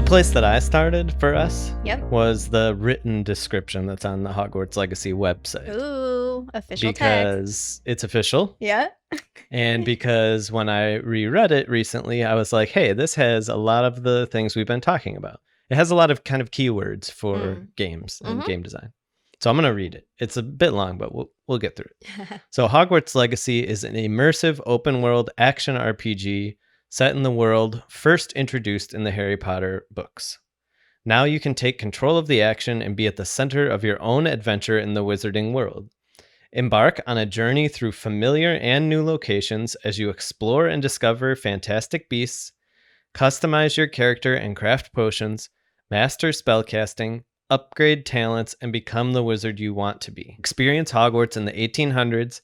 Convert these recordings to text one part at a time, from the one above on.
place that I started for us Yep. was the written description that's on the Hogwarts Legacy website. Ooh, official text. Because it's official. Yeah. And because when I reread it recently, I was like, hey, this has a lot of the things we've been talking about. It has a lot of kind of keywords for games and game design. So I'm going to read it. It's a bit long, but we'll get through it. So Hogwarts Legacy is an immersive open world action RPG set in the world first introduced in the Harry Potter books. Now you can take control of the action and be at the center of your own adventure in the wizarding world. Embark on a journey through familiar and new locations as you explore and discover fantastic beasts, customize your character and craft potions, master spellcasting, upgrade talents, and become the wizard you want to be. Experience Hogwarts in the 1800s.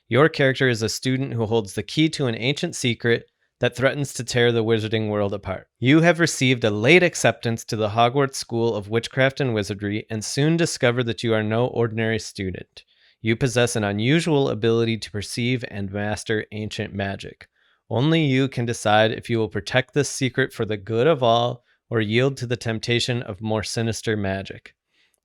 Your character is a student who holds the key to an ancient secret that threatens to tear the wizarding world apart. You have received a late acceptance to the Hogwarts School of Witchcraft and Wizardry and soon discover that you are no ordinary student. You possess an unusual ability to perceive and master ancient magic. Only you can decide if you will protect this secret for the good of all or yield to the temptation of more sinister magic.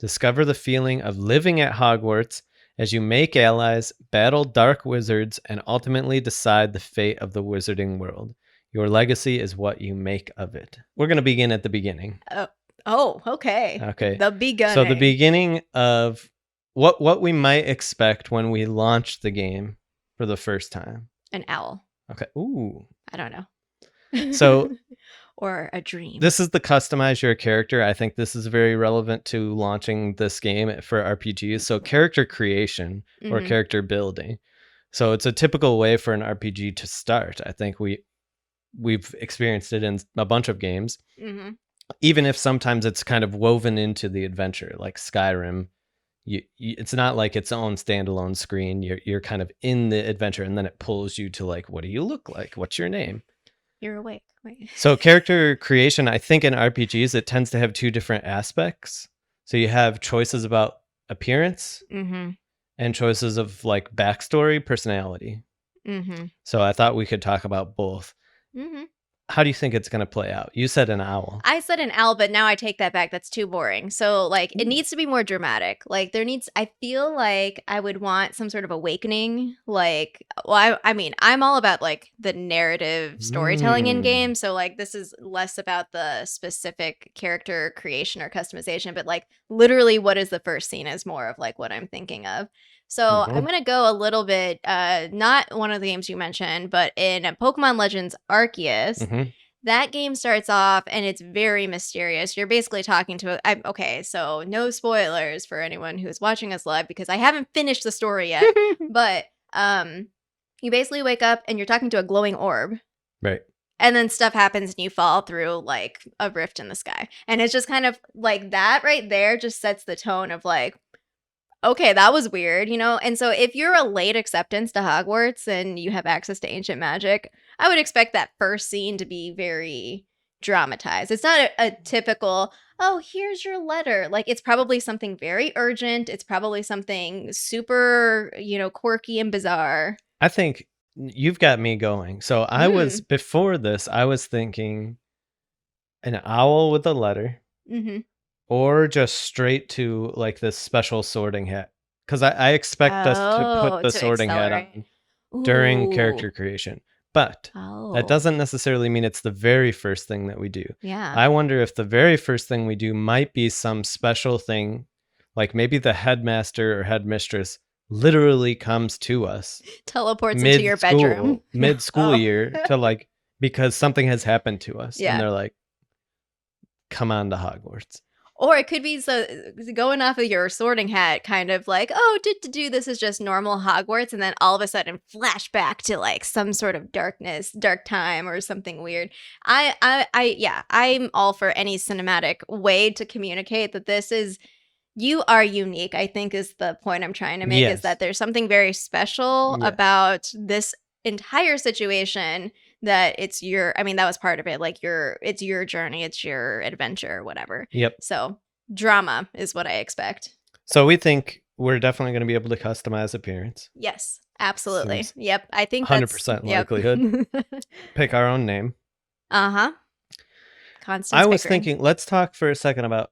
Discover the feeling of living at Hogwarts as you make allies, battle dark wizards, and ultimately decide the fate of the wizarding world. Your legacy is what you make of it. We're going to begin at the beginning. Oh, okay. Okay. The beginning. So the beginning of what we might expect when we launch the game for the first time. An owl. Okay. Ooh. I don't know. So or a dream. This is the customize your character. I think this is very relevant to launching this game for RPGs. So character creation or character building. So it's a typical way for an RPG to start. I think we've experienced it in a bunch of games. Even if sometimes it's kind of woven into the adventure, like Skyrim. It's not like its own standalone screen. You're kind of in the adventure, and then it pulls you to like, what do you look like? What's your name? You're awake. Wait. So character creation, I think in RPGs, it tends to have two different aspects. So you have choices about appearance and choices of like backstory, personality. So I thought we could talk about both. How do you think it's going to play out? You said an owl. I said an owl, but now I take that back. That's too boring. So like it needs to be more dramatic. Like I feel like I would want some sort of awakening. Like, well, I mean, I'm all about like the narrative storytelling in games. So like this is less about the specific character creation or customization, but like literally what is the first scene is more of like what I'm thinking of. So I'm going to go a little bit, not one of the games you mentioned, but in Pokemon Legends Arceus, that game starts off and it's very mysterious. You're basically talking to okay, so no spoilers for anyone who's watching us live because I haven't finished the story yet. But you basically wake up and you're talking to a glowing orb. Right. And then stuff happens and you fall through like a rift in the sky. And it's just kind of like that right there just sets the tone of like, okay, that was weird, you know? And so if you're a late acceptance to Hogwarts and you have access to ancient magic, I would expect that first scene to be very dramatized. It's not a typical, oh, here's your letter. Like, it's probably something very urgent. It's probably something super, quirky and bizarre. I think you've got me going. So I was, before this, I was thinking an owl with a letter. Or just straight to like this special sorting hat. Because I expect us to put the sorting hat on during character creation. But that doesn't necessarily mean it's the very first thing that we do. Yeah. I wonder if the very first thing we do might be some special thing. Like maybe the headmaster or headmistress literally comes to us. Teleports into your bedroom. Mid-school year to like, because something has happened to us. Yeah. And they're like, come on to Hogwarts. Or it could be so going off of your sorting hat, kind of like, oh, this is just normal Hogwarts, and then all of a sudden flashback to like some sort of dark time or something weird. I'm all for any cinematic way to communicate that you are unique, I think is the point I'm trying to make, is that there's something very special about this entire situation. That that was part of it. Like it's your journey, it's your adventure, whatever. Yep. So drama is what I expect. So we think we're definitely going to be able to customize appearance. Yes, absolutely. Yep. I think 100% likelihood. Pick our own name. Constance I was Pickering. thinking, let's talk for a second about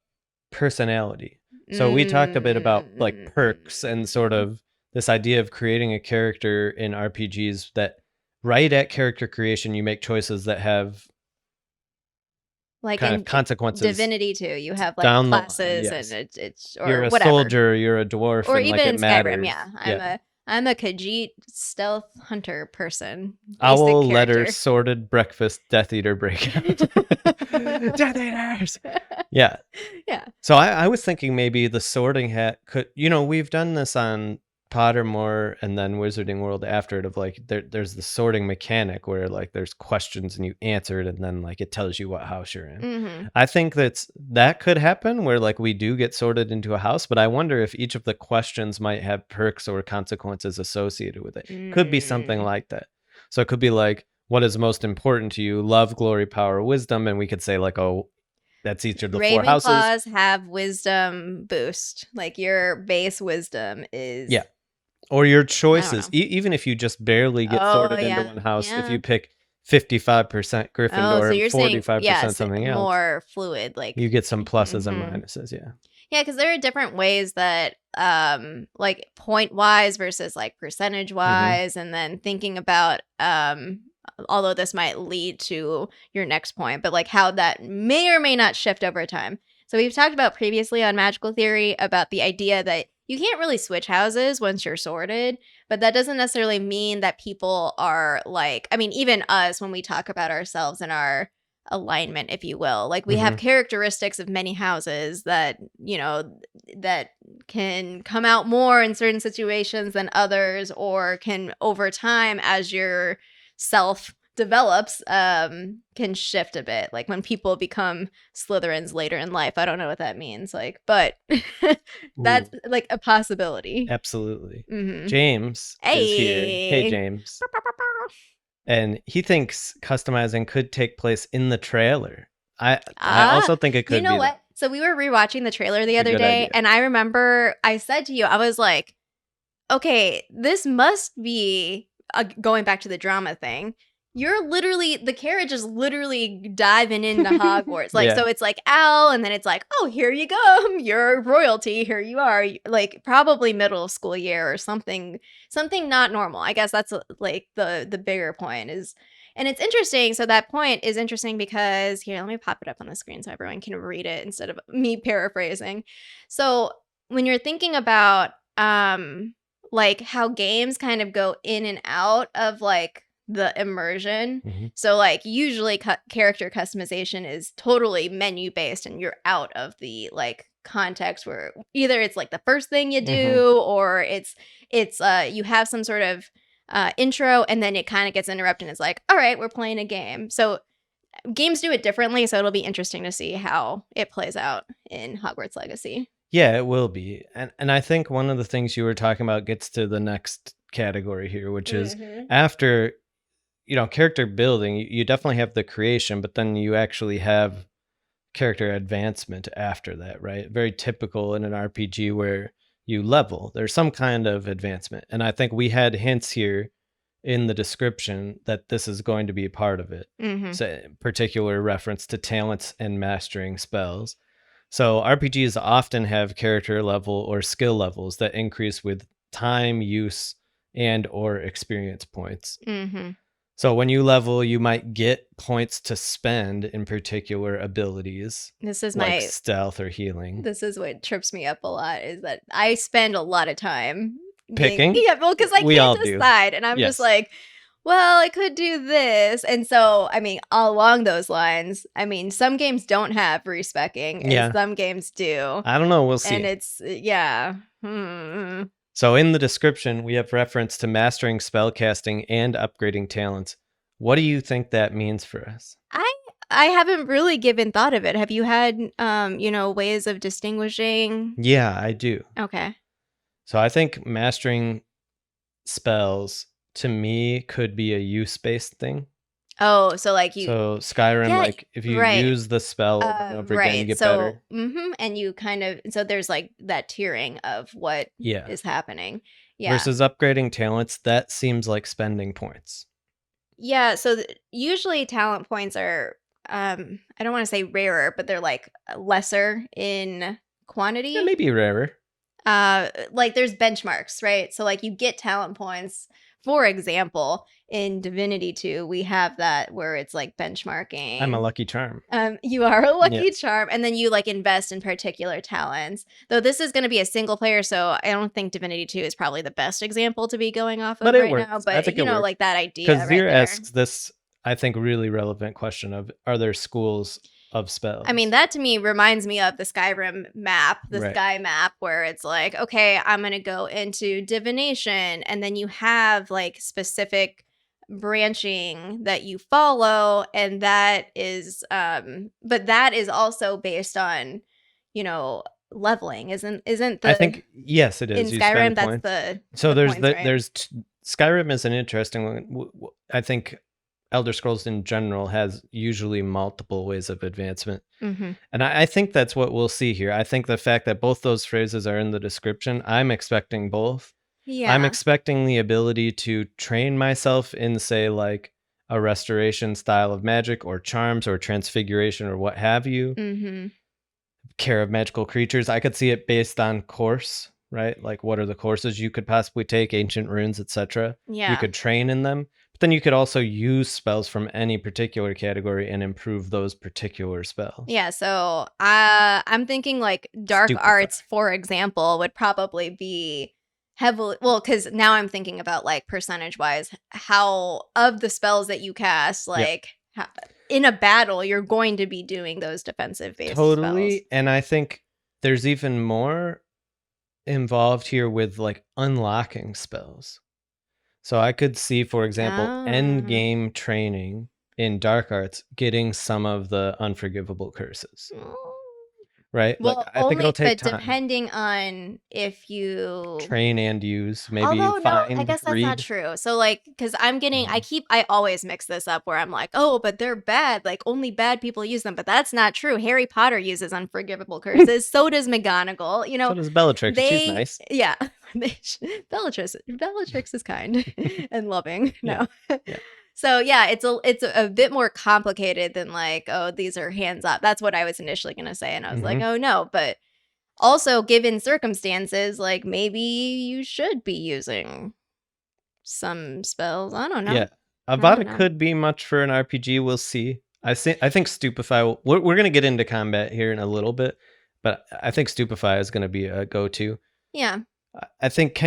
personality. So we talked a bit about like perks and sort of this idea of creating a character in RPGs that right at character creation, you make choices that have like kind of in consequences Divinity 2, you have like down the line. classes and Yes. it's You're or a whatever. soldier, you're a dwarf, Or and like even it in Skyrim, matters. yeah. I'm a Khajiit stealth hunter person. Owl, Basic letter, character. sorted, breakfast, Death Eater, breakout. Death Eaters! Yeah. Yeah. So I was thinking maybe the sorting hat could, we've done this on Pottermore and then Wizarding World after it of like there's the sorting mechanic where like there's questions and you answer it and then like it tells you what house you're in. Mm-hmm. I think that could happen where like we do get sorted into a house, but I wonder if each of the questions might have perks or consequences associated with it. Could be something like that. So it could be like, what is most important to you? Love, glory, power, wisdom, and we could say like, oh, that's each of the 4 houses. Ravenclaws have wisdom boost. Like your base wisdom is or your choices, even if you just barely get sorted into one house, if you pick 55% Gryffindor and 45% something else, more fluid, like you get some pluses and minuses. Yeah, because there are different ways that like point wise versus like percentage wise, and then thinking about although this might lead to your next point, but like how that may or may not shift over time. So we've talked about previously on Magical Theory about the idea that you can't really switch houses once you're sorted, but that doesn't necessarily mean that people are like, I mean, even us, when we talk about ourselves and our alignment, if you will, like we have characteristics of many houses that, that can come out more in certain situations than others, or can over time as your self develops can shift a bit, like when people become Slytherins later in life. I don't know what that means, like, but that's like a possibility. Absolutely. James is here. Hey James. And he thinks customizing could take place in the trailer. I also think it could be. You know what? So we were rewatching the trailer the other day, and I remember I said to you, I was like, okay, this must be going back to the drama thing. You're literally, the carriage is literally diving into Hogwarts. Like, so it's like Al, and then it's like, oh, here you go. You're royalty. Here you are. Like probably middle school year or something not normal. I guess that's like the bigger point is, and it's interesting. So that point is interesting because here, let me pop it up on the screen so everyone can read it instead of me paraphrasing. So when you're thinking about like how games kind of go in and out of like the immersion. So like usually character customization is totally menu based and you're out of the like context where either it's like the first thing you do or it's you have some sort of intro and then it kind of gets interrupted and it's like, all right, we're playing a game. So games do it differently, so it'll be interesting to see how it plays out in Hogwarts Legacy. Yeah, it will be. And I think one of the things you were talking about gets to the next category here, which is after character building, you definitely have the creation, but then you actually have character advancement after that, right? Very typical in an RPG where you level. There's some kind of advancement. And I think we had hints here in the description that this is going to be part of it. So particular reference to talents and mastering spells. So RPGs often have character level or skill levels that increase with time, use, and or experience points. So when you level, you might get points to spend in particular abilities. This is like stealth or healing. This is what trips me up a lot, is that I spend a lot of time picking. Because I can't decide, and I'm just like, well, I could do this. And so, I mean, along those lines, I mean, some games don't have respecking, and some games do. I don't know. We'll see. And it's So in the description, we have reference to mastering spellcasting and upgrading talents. What do you think that means for us? I haven't really given thought of it. Have you had, ways of distinguishing? Yeah, I do. Okay. So I think mastering spells to me could be a use-based thing. Oh, so like So Skyrim, like if you use the spell over and over again, you get better. And you kind of, so there's like that tiering of what is happening. Yeah. Versus upgrading talents, that seems like spending points. Yeah, so usually talent points are I don't want to say rarer, but they're like lesser in quantity. Yeah, maybe rarer. Like there's benchmarks, right? So like you get talent points. For example, in Divinity 2, we have that where it's like benchmarking. I'm a lucky charm. You are a lucky charm, and then you like invest in particular talents. Though this is going to be a single player, so I don't think Divinity 2 is probably the best example to be going off of But it right works. now. But I think you it know, works. like that idea. Because Zir right asks this, I think, really relevant question of, are there schools of spells? I mean, that to me reminds me of the Skyrim map, the Right. Sky map, where it's like, okay, I'm going to go into divination. And then you have like specific branching that you follow. And that is, but that is also based on, you know, leveling. Isn't the, I think, yes, it is. in you Skyrim, spend that's points. the, So the there's points, right? Skyrim is an interesting one. I think Elder Scrolls in general has usually multiple ways of advancement. Mm-hmm. And I think that's what we'll see here. I think the fact that both those phrases are in the description, I'm expecting both. Yeah. I'm expecting the ability to train myself in, say, like a restoration style of magic or charms or transfiguration or what have you. Mm-hmm. Care of magical creatures. I could see it based on course, right? Like what are the courses you could possibly take, ancient runes, etc. Yeah. You could train in them. But then you could also use spells from any particular category and improve those particular spells. Yeah, so I'm thinking like dark arts, for example, would probably be heavily, well, because now I'm thinking about like percentage wise, how of the spells that you cast, like in a battle, you're going to be doing those defensive based Totally. spells. And I think there's even more involved here with like unlocking spells. So I could see, for example, end game training in dark arts getting some of the unforgivable curses. Right? Well, like, I think it'll take time. Depending on if you train and use, maybe although find, no, I guess that's read. not true. So like, because I always mix this up where I'm like, oh, but they're bad. Like only bad people use them, but that's not true. Harry Potter uses unforgivable curses. So does McGonagall. You know, so does Bellatrix. She's nice. Yeah, Bellatrix is kind and loving. No. Yeah. So yeah, it's a bit more complicated than like, oh, these are hands up. That's what I was initially gonna say, and I was like, oh no, but also given circumstances, like maybe you should be using some spells. I don't know. Yeah, Avada could be much for an RPG. We'll see. I think Stupefy. We're gonna get into combat here in a little bit, but I think Stupefy is gonna be a go-to. Yeah. I think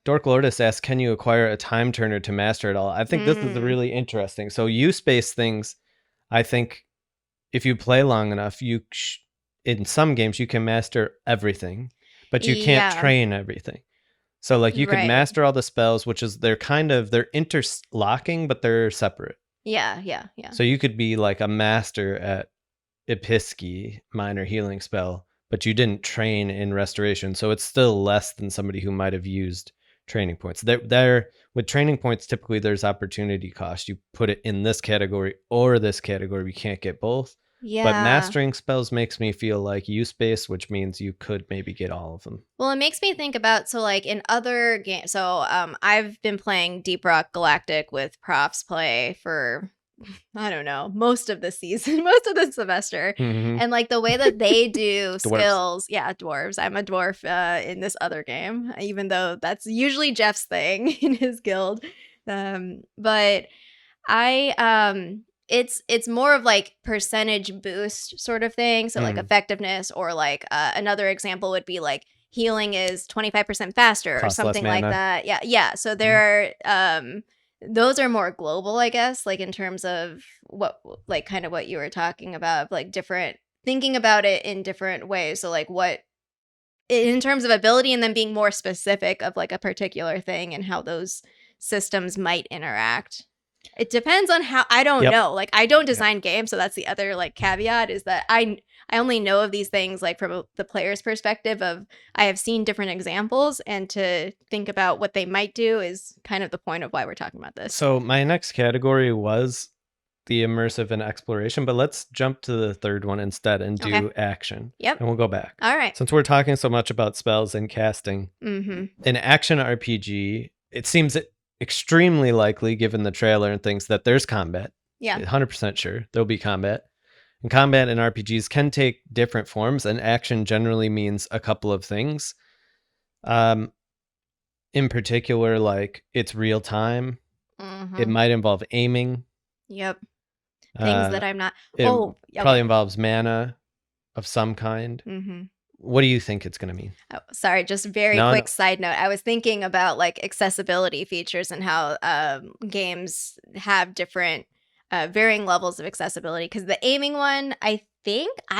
Dork Lourdes asks, can you acquire a time turner to master it all? I think this is really interesting. So use-based things, I think if you play long enough, in some games you can master everything, but you can't train everything. So like you could master all the spells, which is they're interlocking, but they're separate. Yeah. So you could be like a master at Episki, minor healing spell, but you didn't train in restoration, so it's still less than somebody who might have used training points. There with training points, typically there's opportunity cost. You put it in this category or this category. You can't get both. Yeah. But mastering spells makes me feel like use-based, which means you could maybe get all of them. Well, it makes me think about, so like in other games, so I've been playing Deep Rock Galactic with Prof's play for, I don't know, most of the season, most of the semester. Mm-hmm. And like the way that they do skills, dwarves. I'm a dwarf in this other game, even though that's usually Jeff's thing in his guild. But it's more of like percentage boost sort of thing. So like effectiveness, or like another example would be like healing is 25% faster or something like that. Yeah. So there are those are more global, I guess, like in terms of what, like kind of what you were talking about, like different, thinking about it in different ways. So like what, in terms of ability, and then being more specific of like a particular thing and how those systems might interact. It depends on how, I don't know. Like I don't design games, so that's the other like caveat, is that I only know of these things like from the player's perspective of, I have seen different examples, and to think about what they might do is kind of the point of why we're talking about this. So my next category was the immersive and exploration, but let's jump to the third one instead and do action. Yep. And we'll go back. All right. Since we're talking so much about spells and casting, an action RPG, it seems extremely likely, given the trailer and things, that there's combat. Yeah. 100% sure there'll be combat. And combat in RPGs can take different forms, and action generally means a couple of things. In particular, like it's real time. It might involve aiming. Yep. Things that I'm not. It probably involves mana of some kind. What do you think it's going to mean? Oh, sorry, just very quick side note. I was thinking about like accessibility features and how games have different varying levels of accessibility. Because the aiming one, I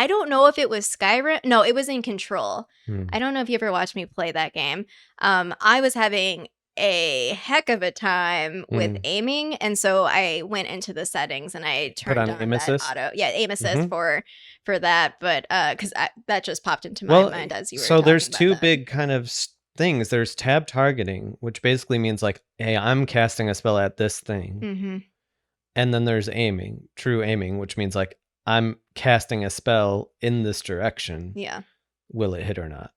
don't know if it was Skyrim. No, it was in Control. I don't know if you ever watched me play that game. I was having a heck of a time with aiming, and so I went into the settings and I turned on aim assist. aim assist for that, but because that just popped into my mind as you were talking there's about two that. big kind of things. There's tab targeting, which basically means like, hey, I'm casting a spell at this thing. And then there's aiming, true aiming, which means like I'm casting a spell in this direction. Yeah. Will it hit or not?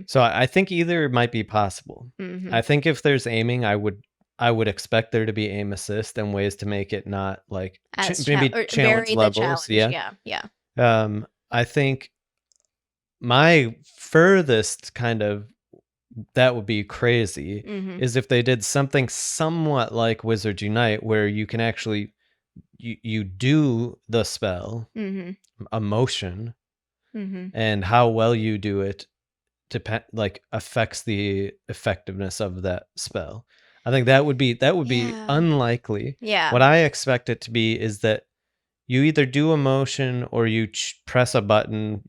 So I think either might be possible. I think if there's aiming, I would expect there to be aim assist and ways to make it not like maybe challenge levels. Yeah. I think my furthest kind of that would be crazy is if they did something somewhat like Wizards Unite, where you can actually you do the spell, a motion, and how well you do it affects the effectiveness of that spell. I think that would be unlikely. Yeah. What I expect it to be is that you either do a motion or you press a button,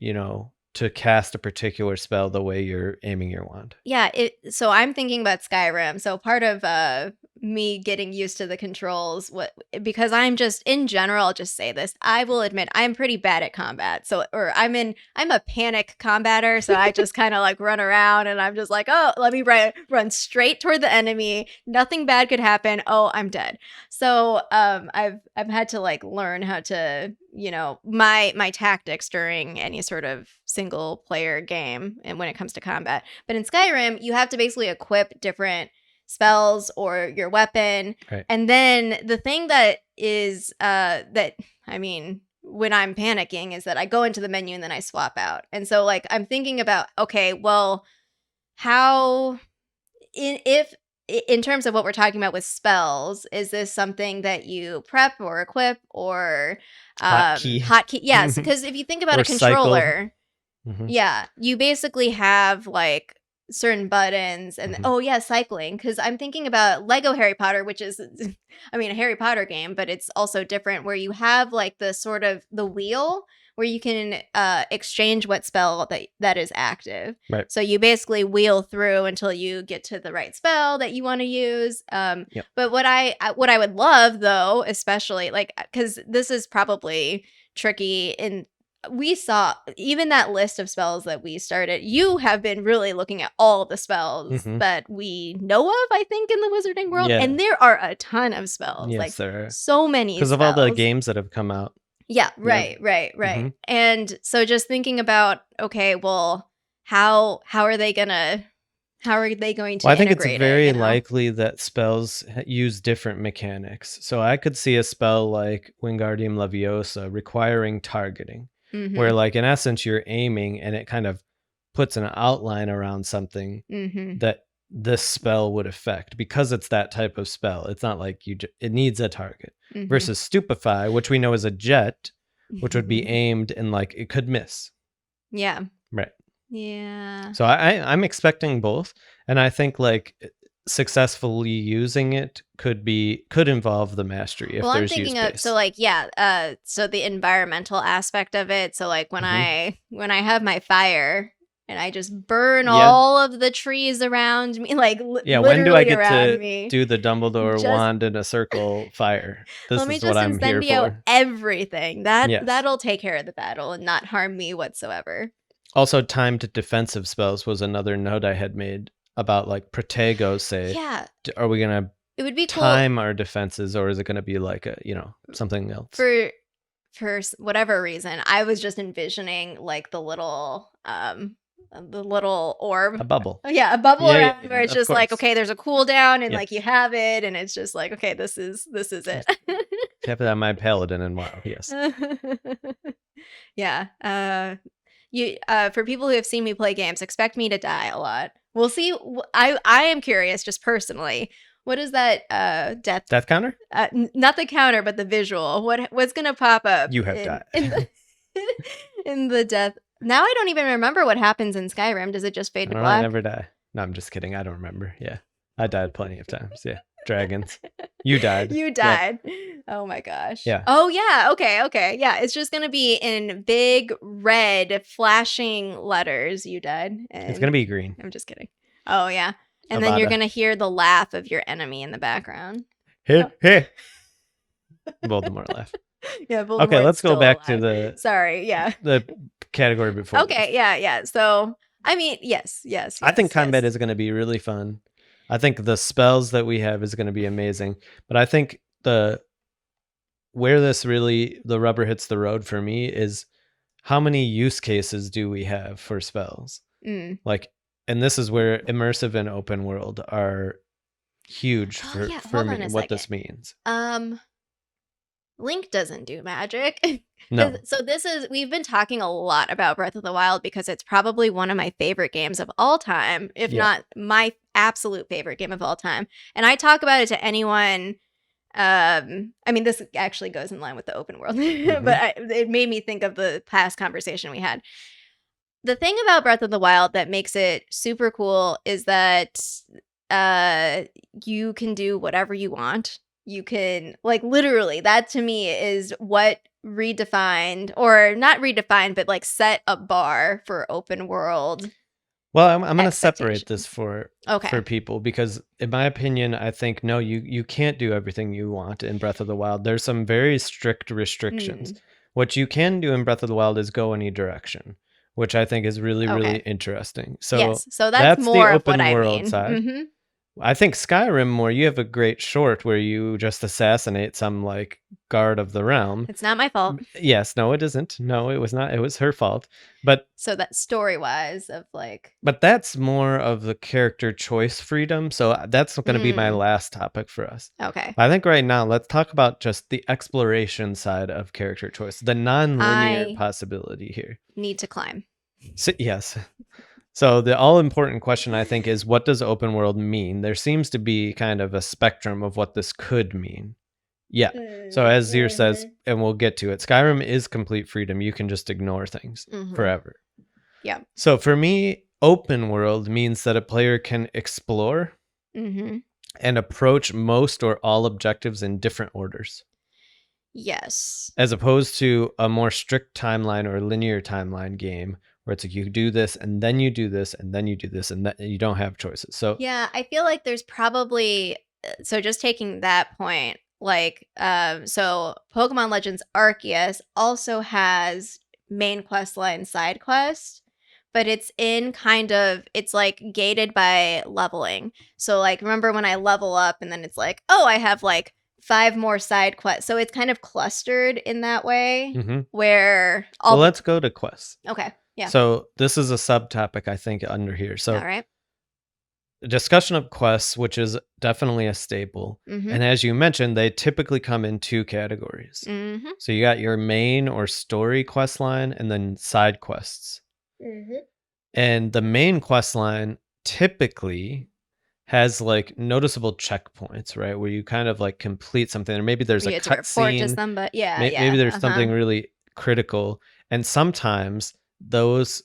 to cast a particular spell the way you're aiming your wand. Yeah, so I'm thinking about Skyrim. So part of me getting used to the controls, because I'm just in general, I'll just say this. I will admit I'm pretty bad at combat. I'm a panic combatter, so I just kind of like run around and I'm just like, oh, let me run straight toward the enemy. Nothing bad could happen. Oh, I'm dead. So I've had to like learn how to, my tactics during any sort of single player game and when it comes to combat. But in Skyrim, you have to basically equip different spells or your weapon. Right. And then the thing that is when I'm panicking is that I go into the menu and then I swap out. And so like I'm thinking about, okay, well, how in terms of what we're talking about with spells, is this something that you prep or equip or hotkey? Yes, because if you think about a controller, yeah, you basically have like certain buttons and cycling. Because I'm thinking about Lego Harry Potter, which is, a Harry Potter game, but it's also different where you have like the sort of the wheel where you can exchange what spell that is active. Right. So you basically wheel through until you get to the right spell that you want to use. But what I would love though, especially like, because this is probably tricky we saw even that list of spells that we started. You have been really looking at all the spells that we know of, I think, in the wizarding world. And there are a ton of spells. Yes, like there are. So many because of all the games that have come out. Yeah, right. And so just thinking about, okay, well, how are they going to I think it's very likely that spells use different mechanics. So I could see a spell like Wingardium Leviosa requiring targeting, where like in essence you're aiming and it kind of puts an outline around something that this spell would affect because it's that type of spell. It's not like it needs a target. Versus Stupefy, which we know is a jet, which would be aimed and like it could miss. Yeah. Right. Yeah. So I'm expecting both, and I think like successfully using it could involve the mastery if there's use base. So the environmental aspect of it. So like when I have my fire and I just burn all of the trees around me, like when do I get to do the Dumbledore wand in a circle fire? This is what I'm here for. Everything that'll take care of the battle and not harm me whatsoever. Also, timed defensive spells was another note I had made about like Protego. Say, are we gonna? It would be time our defenses, or is it gonna be like something else? For whatever reason, I was just envisioning like the little the little orb. A bubble. Yeah, a bubble around where it's just course. like, okay, there's a cooldown and like you have it, and it's just like, okay, this is it. Tap it on my paladin and WoW. Yes. Yeah. For people who have seen me play games, expect me to die a lot. We'll see. I am curious, just personally. What is that death counter? Not the counter, but the visual. What's gonna pop up? You have died in the death. Now I don't even remember what happens in Skyrim. Does it just fade to black? I never die. No, I'm just kidding. I don't remember. Yeah, I died plenty of times. Yeah, dragons. You died. You died. Yep. Oh my gosh. Yeah. Oh yeah. Okay. Yeah, it's just gonna be in big red flashing letters. You died. It's gonna be green. I'm just kidding. Oh yeah. And then you're going to hear the laugh of your enemy in the background. Hey. Voldemort laugh. Yeah, Voldemort. Okay, let's go back to the... Sorry, yeah. The category before. Okay, yeah. So, I mean, yes. I think combat is going to be really fun. I think the spells that we have is going to be amazing. But I think where this really, the rubber hits the road for me is how many use cases do we have for spells? Like, and this is where immersive and open world are huge for me, what this means. Link doesn't do magic. No. So we've been talking a lot about Breath of the Wild because it's probably one of my favorite games of all time, if not my absolute favorite game of all time. And I talk about it to anyone. I mean, this actually goes in line with the open world, but it made me think of the past conversation we had. The thing about Breath of the Wild that makes it super cool is that you can do whatever you want. You can, like, literally, that to me is what redefined, or not redefined, but like set a bar for open world. Well, I'm going to separate this for people because, in my opinion, I think, no, you can't do everything you want in Breath of the Wild. There's some very strict restrictions. What you can do in Breath of the Wild is go any direction, which I think is really, really interesting. So, yes, so that's more the of open what I world mean. side. I think Skyrim more, you have a great short where you just assassinate some like guard of the realm. It's not my fault. Yes, no, it isn't. No, it was not. It was her fault. But so that story-wise of like... But that's more of the character choice freedom. So that's going to be my last topic for us. Okay. I think right now, let's talk about just the exploration side of character choice, the non-linear possibility here. Need to climb. So, yes. So the all-important question, I think, is what does open world mean? There seems to be kind of a spectrum of what this could mean. Yeah. So as Zir says, and we'll get to it, Skyrim is complete freedom. You can just ignore things forever. Yeah. So for me, open world means that a player can explore and approach most or all objectives in different orders. Yes. As opposed to a more strict timeline or linear timeline game, where it's like you do this and then you do this and then you do this and you don't have choices. So yeah, I feel like there's probably, so just taking that point, like so Pokemon Legends Arceus also has main quest line, side quest, but it's in kind of, it's like gated by leveling. So like remember when I level up and then it's like, oh, I have like 5 more side quests. So it's kind of clustered in that way where well, let's go to quests. Okay. Yeah. So this is a subtopic, I think, under here. So all right. Discussion of quests, which is definitely a staple. And as you mentioned, they typically come in 2 categories. So you got your main or story quest line and then side quests. And the main quest line typically has like noticeable checkpoints, right? Where you kind of like complete something, or maybe there's a cutscene. But maybe there's something really critical. And sometimes those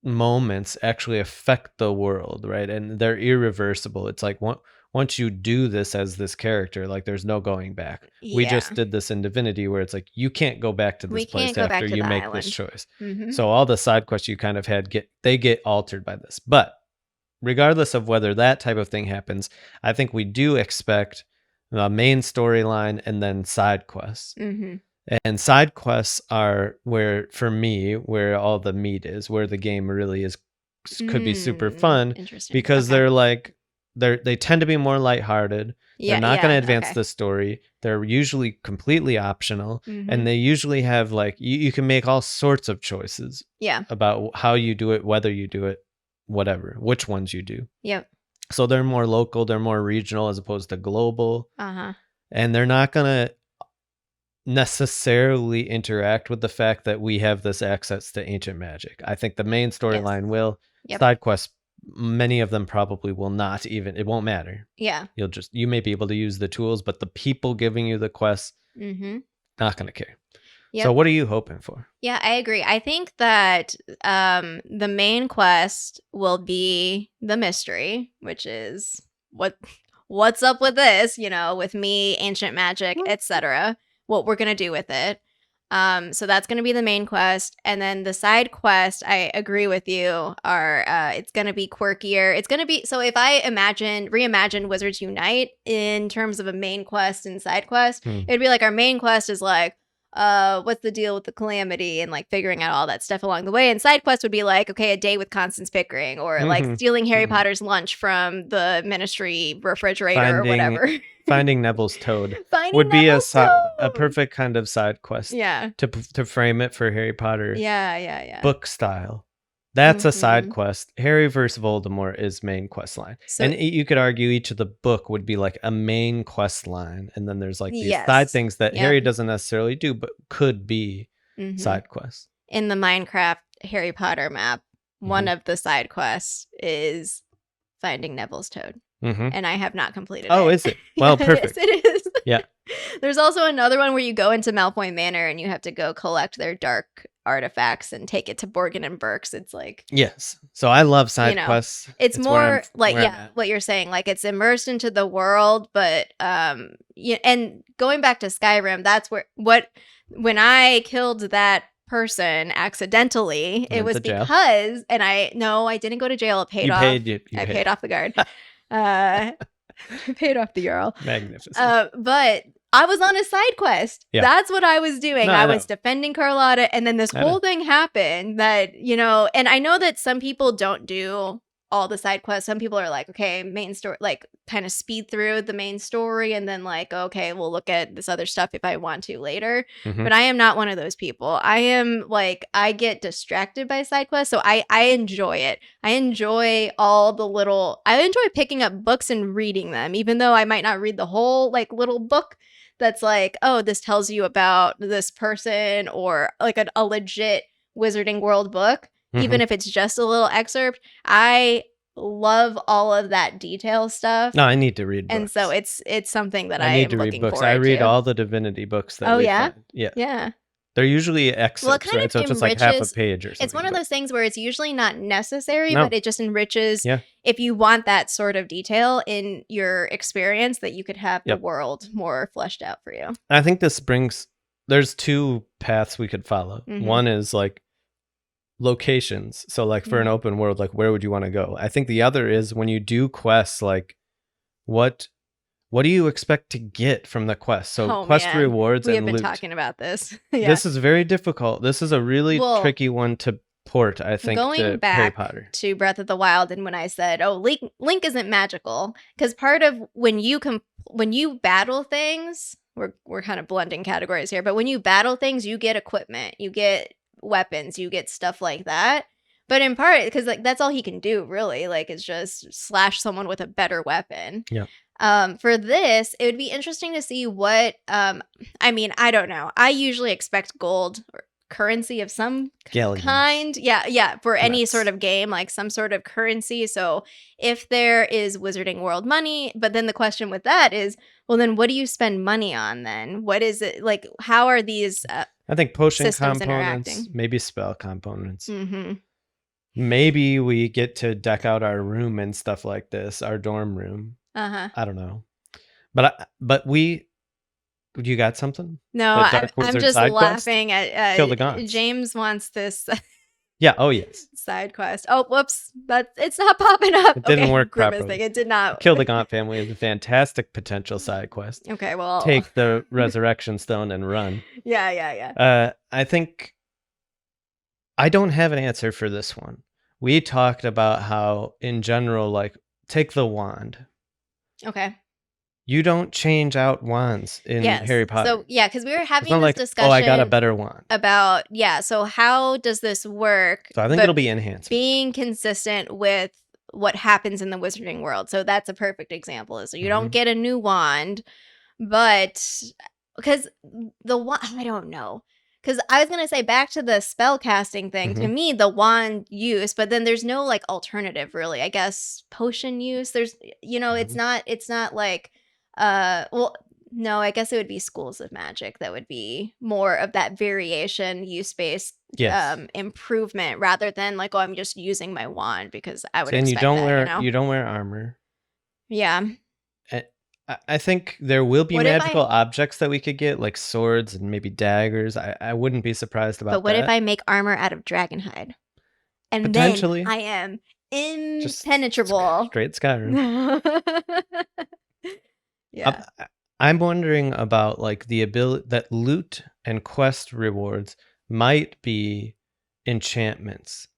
moments actually affect the world, right? And they're irreversible. It's like once you do this as this character, like there's no going back. We just did this in Divinity where it's like you can't go back to this place after you make this choice. So all the side quests you kind of had get altered by this. But regardless of whether that type of thing happens, I think we do expect the main storyline and then side quests. And side quests are where, for me, where all the meat is, where the game really is, could be super fun because they're like they tend to be more lighthearted. They're not going to advance the story. They're usually completely optional, and they usually have like you can make all sorts of choices. About how you do it, whether you do it, whatever, which ones you do. So they're more local, they're more regional as opposed to global. And they're not going to necessarily interact with the fact that we have this access to ancient magic. I think the main storyline will. Side quests, many of them probably will not even, it won't matter. You may be able to use the tools, but the people giving you the quests, not going to care. So what are you hoping for? Yeah, I agree. I think that the main quest will be the mystery, which is what's up with this, with me, ancient magic, etc. What we're going to do with it. So that's going to be the main quest. And then the side quest, I agree with you, it's going to be quirkier. It's going to be, so if I reimagine Wizards Unite in terms of a main quest and side quest, it'd be like our main quest is like, what's the deal with the calamity and like figuring out all that stuff along the way. And side quest would be like, okay, a day with Constance Pickering, or like stealing Harry Potter's lunch from the ministry refrigerator or whatever. Finding Neville's toad would be a perfect kind of side quest. To frame it for Harry Potter. Book style. That's a side quest. Harry versus Voldemort is main quest line. So, and you could argue each of the book would be like a main quest line. And then there's like these side things that Harry doesn't necessarily do, but could be side quests. In the Minecraft Harry Potter map, one of the side quests is finding Neville's toad. And I have not completed it. Oh, is it? Well, perfect. It is. Yeah. There's also another one where you go into Malfoy Manor and you have to go collect their dark artifacts and take it to Borgin and Burke's. It's like... Yes. So I love side quests. It's more like, what you're saying. Like, it's immersed into the world, but... and going back to Skyrim, that's when I killed that person accidentally, it was because... And I didn't go to jail. It paid off. I paid off the guard. Paid off the Earl. Magnificent. But I was on a side quest. That's what I was doing. I was defending Carlotta, and then this whole thing happened that, and I know that some people don't do all the side quests. Some people are like, okay, main story, like kind of speed through the main story and then like, okay, we'll look at this other stuff if I want to later. But I am not one of those people. I am like, I get distracted by side quests. So I enjoy it. I enjoy I enjoy picking up books and reading them, even though I might not read the whole like little book that's like, oh, this tells you about this person, or like a legit Wizarding World book. Even if it's just a little excerpt, I love all of that detail stuff. No, I need to read books. And so it's something that I need to read books. I read all the Divinity books that we find. Yeah. They're usually excerpts, right? So it's just like half a page or something. It's one of those things where it's usually not necessary, but it just enriches. If you want that sort of detail in your experience, that you could have the world more fleshed out for you. I think there's two paths we could follow. One is like locations. So like for an open world, like where would you want to go? I think the other is when you do quests, like what do you expect to get from the quest? So quest rewards and loot. We have been talking about this. This is very difficult. This is a really tricky one to port, I think, to Harry Potter. To Breath of the Wild, and when I said, oh, Link isn't magical, because part of when you battle things, we're kind of blending categories here, but when you battle things, you get equipment, you get weapons, you get stuff like that. But in part, because like that's all he can do, really, like it's just slash someone with a better weapon. For this, it would be interesting to see what I mean, I don't know. I usually expect gold or currency of some kind. For any sort of game, like some sort of currency. So if there is Wizarding World money, but then the question with that is, well, then what do you spend money on then? What is it like? How are these I think potion components, maybe spell components. Maybe we get to deck out our room and stuff like this, our dorm room. I don't know. But you got something? No, I'm just laughing at Kill the Gaunts. James wants this. Yeah. Oh, yes. Side quest. Oh, whoops. It's not popping up. It didn't work properly. It did not. Kill the Gaunt family is a fantastic potential side quest. Okay, well. Take the resurrection stone and run. Yeah. I think I don't have an answer for this one. We talked about how, in general, like take the wand. Okay. You don't change out wands in Harry Potter. So yeah, because we were It's having not this like, discussion. oh, I got a better wand. About so how does this work? So I think it'll be enhancement. Being consistent with what happens in the wizarding world. So that's a perfect example. Is you don't get a new wand, but because the wand, I don't know. Because I was gonna say back to the spell casting thing. To me, the wand use, but then there's no like alternative really. I guess potion use. There's it's not like well, no, I guess it would be schools of magic that would be more of that variation use-based improvement rather than like, oh, I'm just using my wand because I would and expect you don't wear armor. Yeah. I think there will be magical objects that we could get, like swords and maybe daggers. I wouldn't be surprised about that. But what if I make armor out of dragonhide? And potentially then I am impenetrable. Just straight Skyrim. Yeah. I'm wondering about like the ability that loot and quest rewards might be enchantments.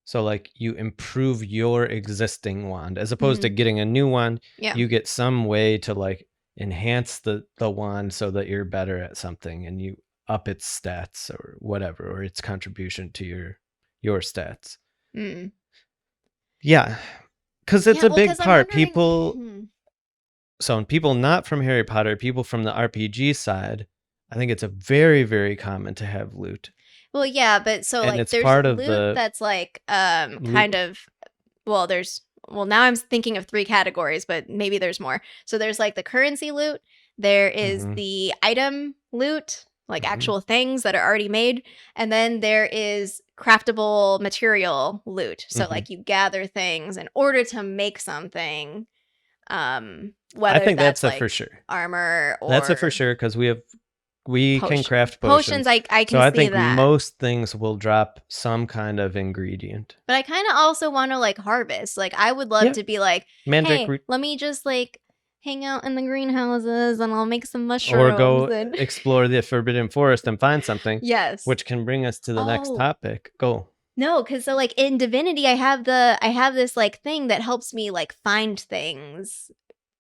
So like you improve your existing wand as opposed to getting a new one. Yeah. You get some way to like enhance the wand so that you're better at something and you up its stats or whatever, or its contribution to your stats. Yeah. Because it's a big part. So people not from Harry Potter, people from the RPG side, I think it's a very, very common to have loot. Well, yeah, but so and like it's there's part of loot that's like kind of now I'm thinking of 3 categories, but maybe there's more. So there's like the currency loot, there is the item loot, like actual things that are already made, and then there is craftable material loot. So like you gather things in order to make something. Whether I think that's like a for sure. Armor or that's a for sure because we can craft potions. I can so I think that. most things will drop some kind of ingredient. But I kind of also want to like harvest. Like I would love to be like, hey, let me just like hang out in the greenhouses and I'll make some mushrooms. Or go explore the Forbidden Forest and find something. Yes. Which can bring us to the next topic. Go. No, because so like in Divinity, I have this like thing that helps me like find things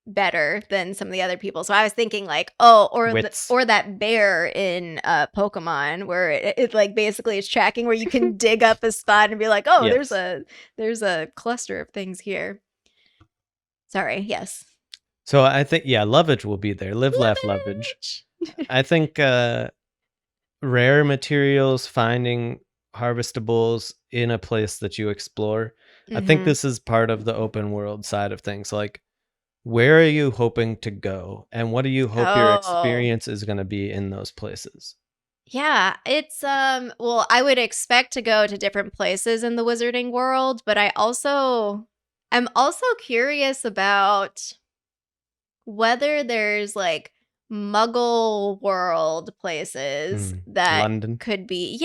better than some of the other people. So I was thinking like, or that bear in Pokemon where it like basically is tracking where you can dig up a spot and be like, oh, there's a cluster of things here. Sorry, yes. So I think lovage will be there. Live, laugh, lovage. I think rare materials, finding harvestables in a place that you explore. I think this is part of the open world side of things. Like, where are you hoping to go? And what do you hope your experience is going to be in those places? Yeah, it's well, I would expect to go to different places in the wizarding world, but I'm also curious about whether there's like Muggle world places that London could be.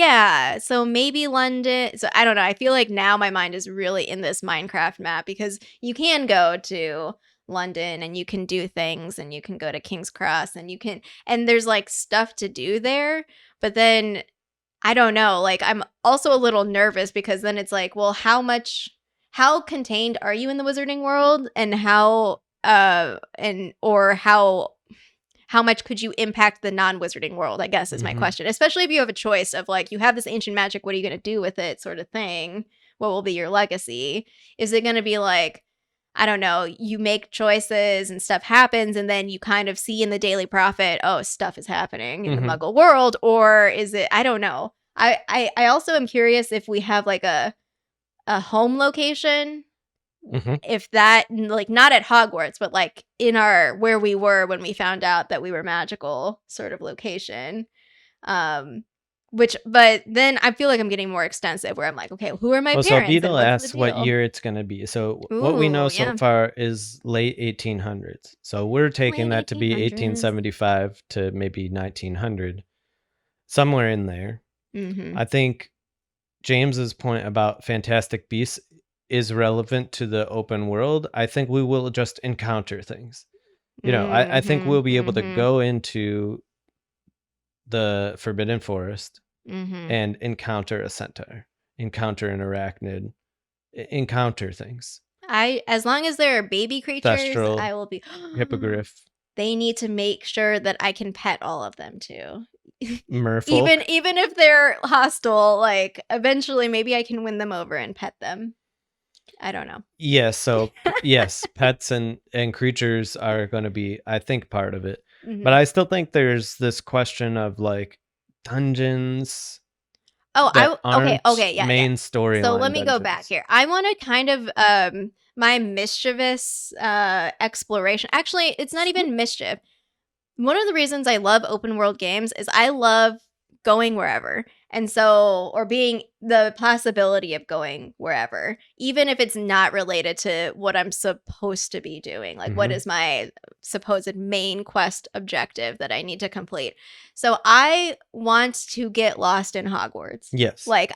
So maybe London. So I don't know. I feel like now my mind is really in this Minecraft map because you can go to London and you can do things and you can go to King's Cross and there's like stuff to do there. But then I don't know. Like I'm also a little nervous because then it's like, well, how contained are you in the wizarding world and how much could you impact the non-wizarding world, I guess is my question. Especially if you have a choice of like, you have this ancient magic, what are you going to do with it sort of thing? What will be your legacy? Is it going to be like, I don't know, you make choices and stuff happens and then you kind of see in the Daily Prophet, oh, stuff is happening in the Muggle world? Or is it, I don't know. I also am curious if we have like a home location. If that, like, not at Hogwarts, but like in where we were when we found out that we were magical sort of location. But then I feel like I'm getting more extensive where I'm like, okay, who are my parents? So Beetle asks what year it's going to be. So what we know so far is late 1800s. So we're taking that to be 1875 to maybe 1900, somewhere in there. I think James's point about Fantastic Beasts is relevant to the open world. I think we will just encounter things. I think we'll be able to go into the Forbidden Forest and encounter a centaur, encounter an arachnid, encounter things. As long as there are baby creatures, Thestral, I will be. Hippogriff, They need to make sure that I can pet all of them too. Merfolk. Even if they're hostile, like eventually maybe I can win them over and pet them. I don't know. Yeah, so yes, pets and creatures are going to be, I think, part of it. But I still think there's this question of like dungeons Oh, that okay, aren't yeah. main storyline. So let me go back dungeons. here. I want to kind of my mischievous exploration. Actually, it's not even mischief. One of the reasons I love open world games is I love going wherever. And so, or being the possibility of going wherever, even if it's not related to what I'm supposed to be doing. Like, what is my supposed main quest objective that I need to complete? So, I want to get lost in Hogwarts. Yes. Like,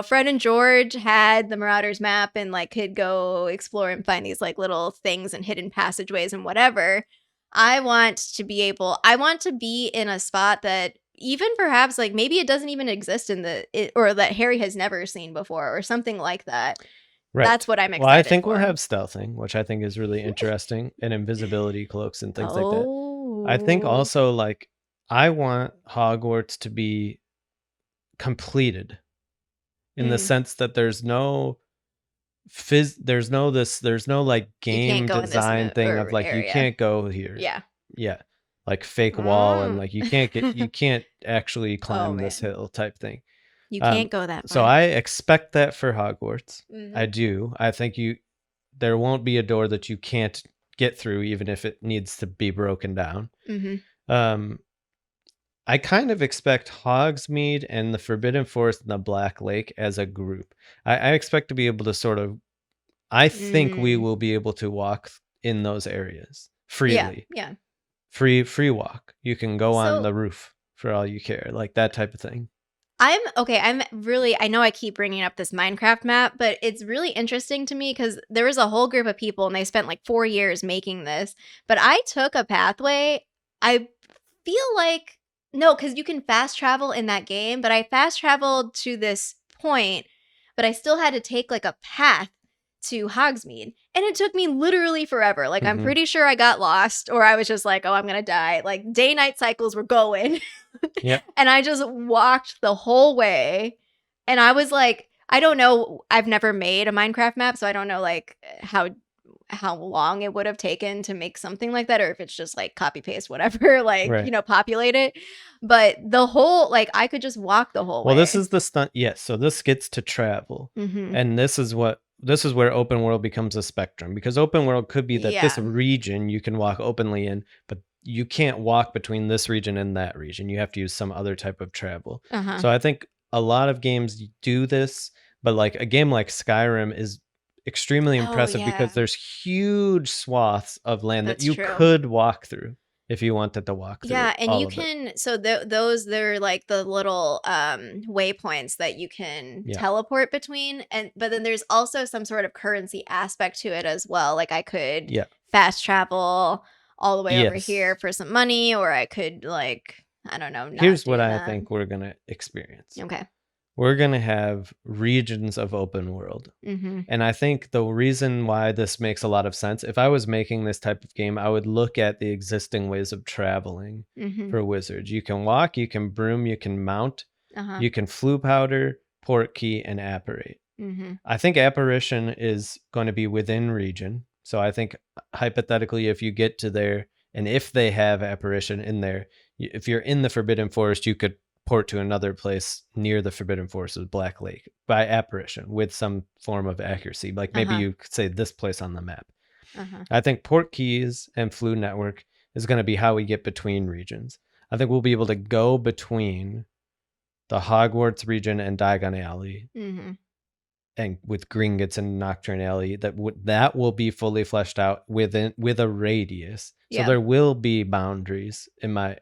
Fred and George had the Marauders map and like could go explore and find these like little things and hidden passageways and whatever. I want to be in a spot that even perhaps like maybe it doesn't even exist or that Harry has never seen before or something like that. Right. That's what I'm excited for. Well, I think we'll have stealthing, which I think is really interesting, and invisibility cloaks and things like that. I think also like I want Hogwarts to be completed in the sense that there's no like game design thing of like area. You can't go here. Yeah. Like fake wall and like you can't actually climb this hill type thing. You can't go that far. So I expect that for Hogwarts. I do. I think there won't be a door that you can't get through, even if it needs to be broken down. I kind of expect Hogsmeade and the Forbidden Forest and the Black Lake as a group. I expect to be able to sort of, I think we will be able to walk in those areas freely. Yeah. Free walk. You can go on the roof for all you care, like that type of thing. I know I keep bringing up this Minecraft map, but it's really interesting to me because there was a whole group of people and they spent like 4 years making this. But I took a pathway. I feel like, no, because you can fast travel in that game, but I fast traveled to this point, but I still had to take like a path to Hogsmeade. And it took me literally forever. Like, I'm pretty sure I got lost or I was just like, oh, I'm going to die. Like, day-night cycles were going. Yep. And I just walked the whole way. And I was like, I don't know. I've never made a Minecraft map, so I don't know like how long it would have taken to make something like that, or if it's just like copy paste whatever, like populate it. But the whole like I could just walk the whole way. Well, this is the stunt. Yes, so this gets to travel, and this is where open world becomes a spectrum, because open world could be that this region you can walk openly in, but you can't walk between this region and that region. You have to use some other type of travel. So I think a lot of games do this, but like a game like Skyrim is extremely impressive because there's huge swaths of land that you could walk through if you wanted to walk through. Yeah, and you can they're like the little waypoints that you can teleport between, but then there's also some sort of currency aspect to it as well. Like I could fast travel all the way over here for some money, or I could like, I don't know. Here's what I think we're going to experience. Okay. We're going to have regions of open world. And I think the reason why this makes a lot of sense, if I was making this type of game, I would look at the existing ways of traveling for wizards. You can walk, you can broom, you can mount, you can flue powder, port key, and apparate. I think apparition is going to be within region. So I think hypothetically, if you get to there, and if they have apparition in there, if you're in the Forbidden Forest, you could port to another place near the Forbidden Forest of Black Lake by apparition with some form of accuracy. Like maybe you could say this place on the map. I think port keys and flue network is going to be how we get between regions. I think we'll be able to go between the Hogwarts region and Diagon Alley. And with Gringotts and Nocturne Alley, that will be fully fleshed out with a radius. So there will be boundaries, in my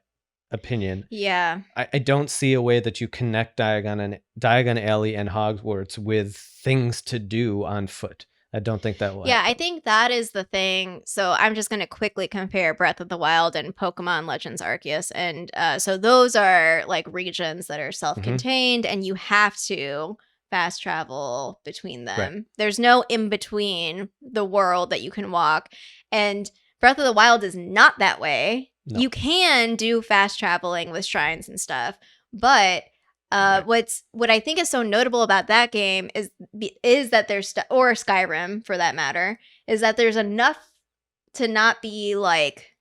opinion. Yeah. I don't see a way that you connect Diagon Alley and Hogwarts with things to do on foot. I don't think that will happen. I think that is the thing. So I'm just going to quickly compare Breath of the Wild and Pokemon Legends Arceus. And so those are like regions that are self-contained and you have to fast travel between them. Right. There's no in between the world that you can walk. And Breath of the Wild is not that way. No. You can do fast traveling with shrines and stuff, but Right. what I think is so notable about that game is that there's or Skyrim for that matter, is that there's enough to not be like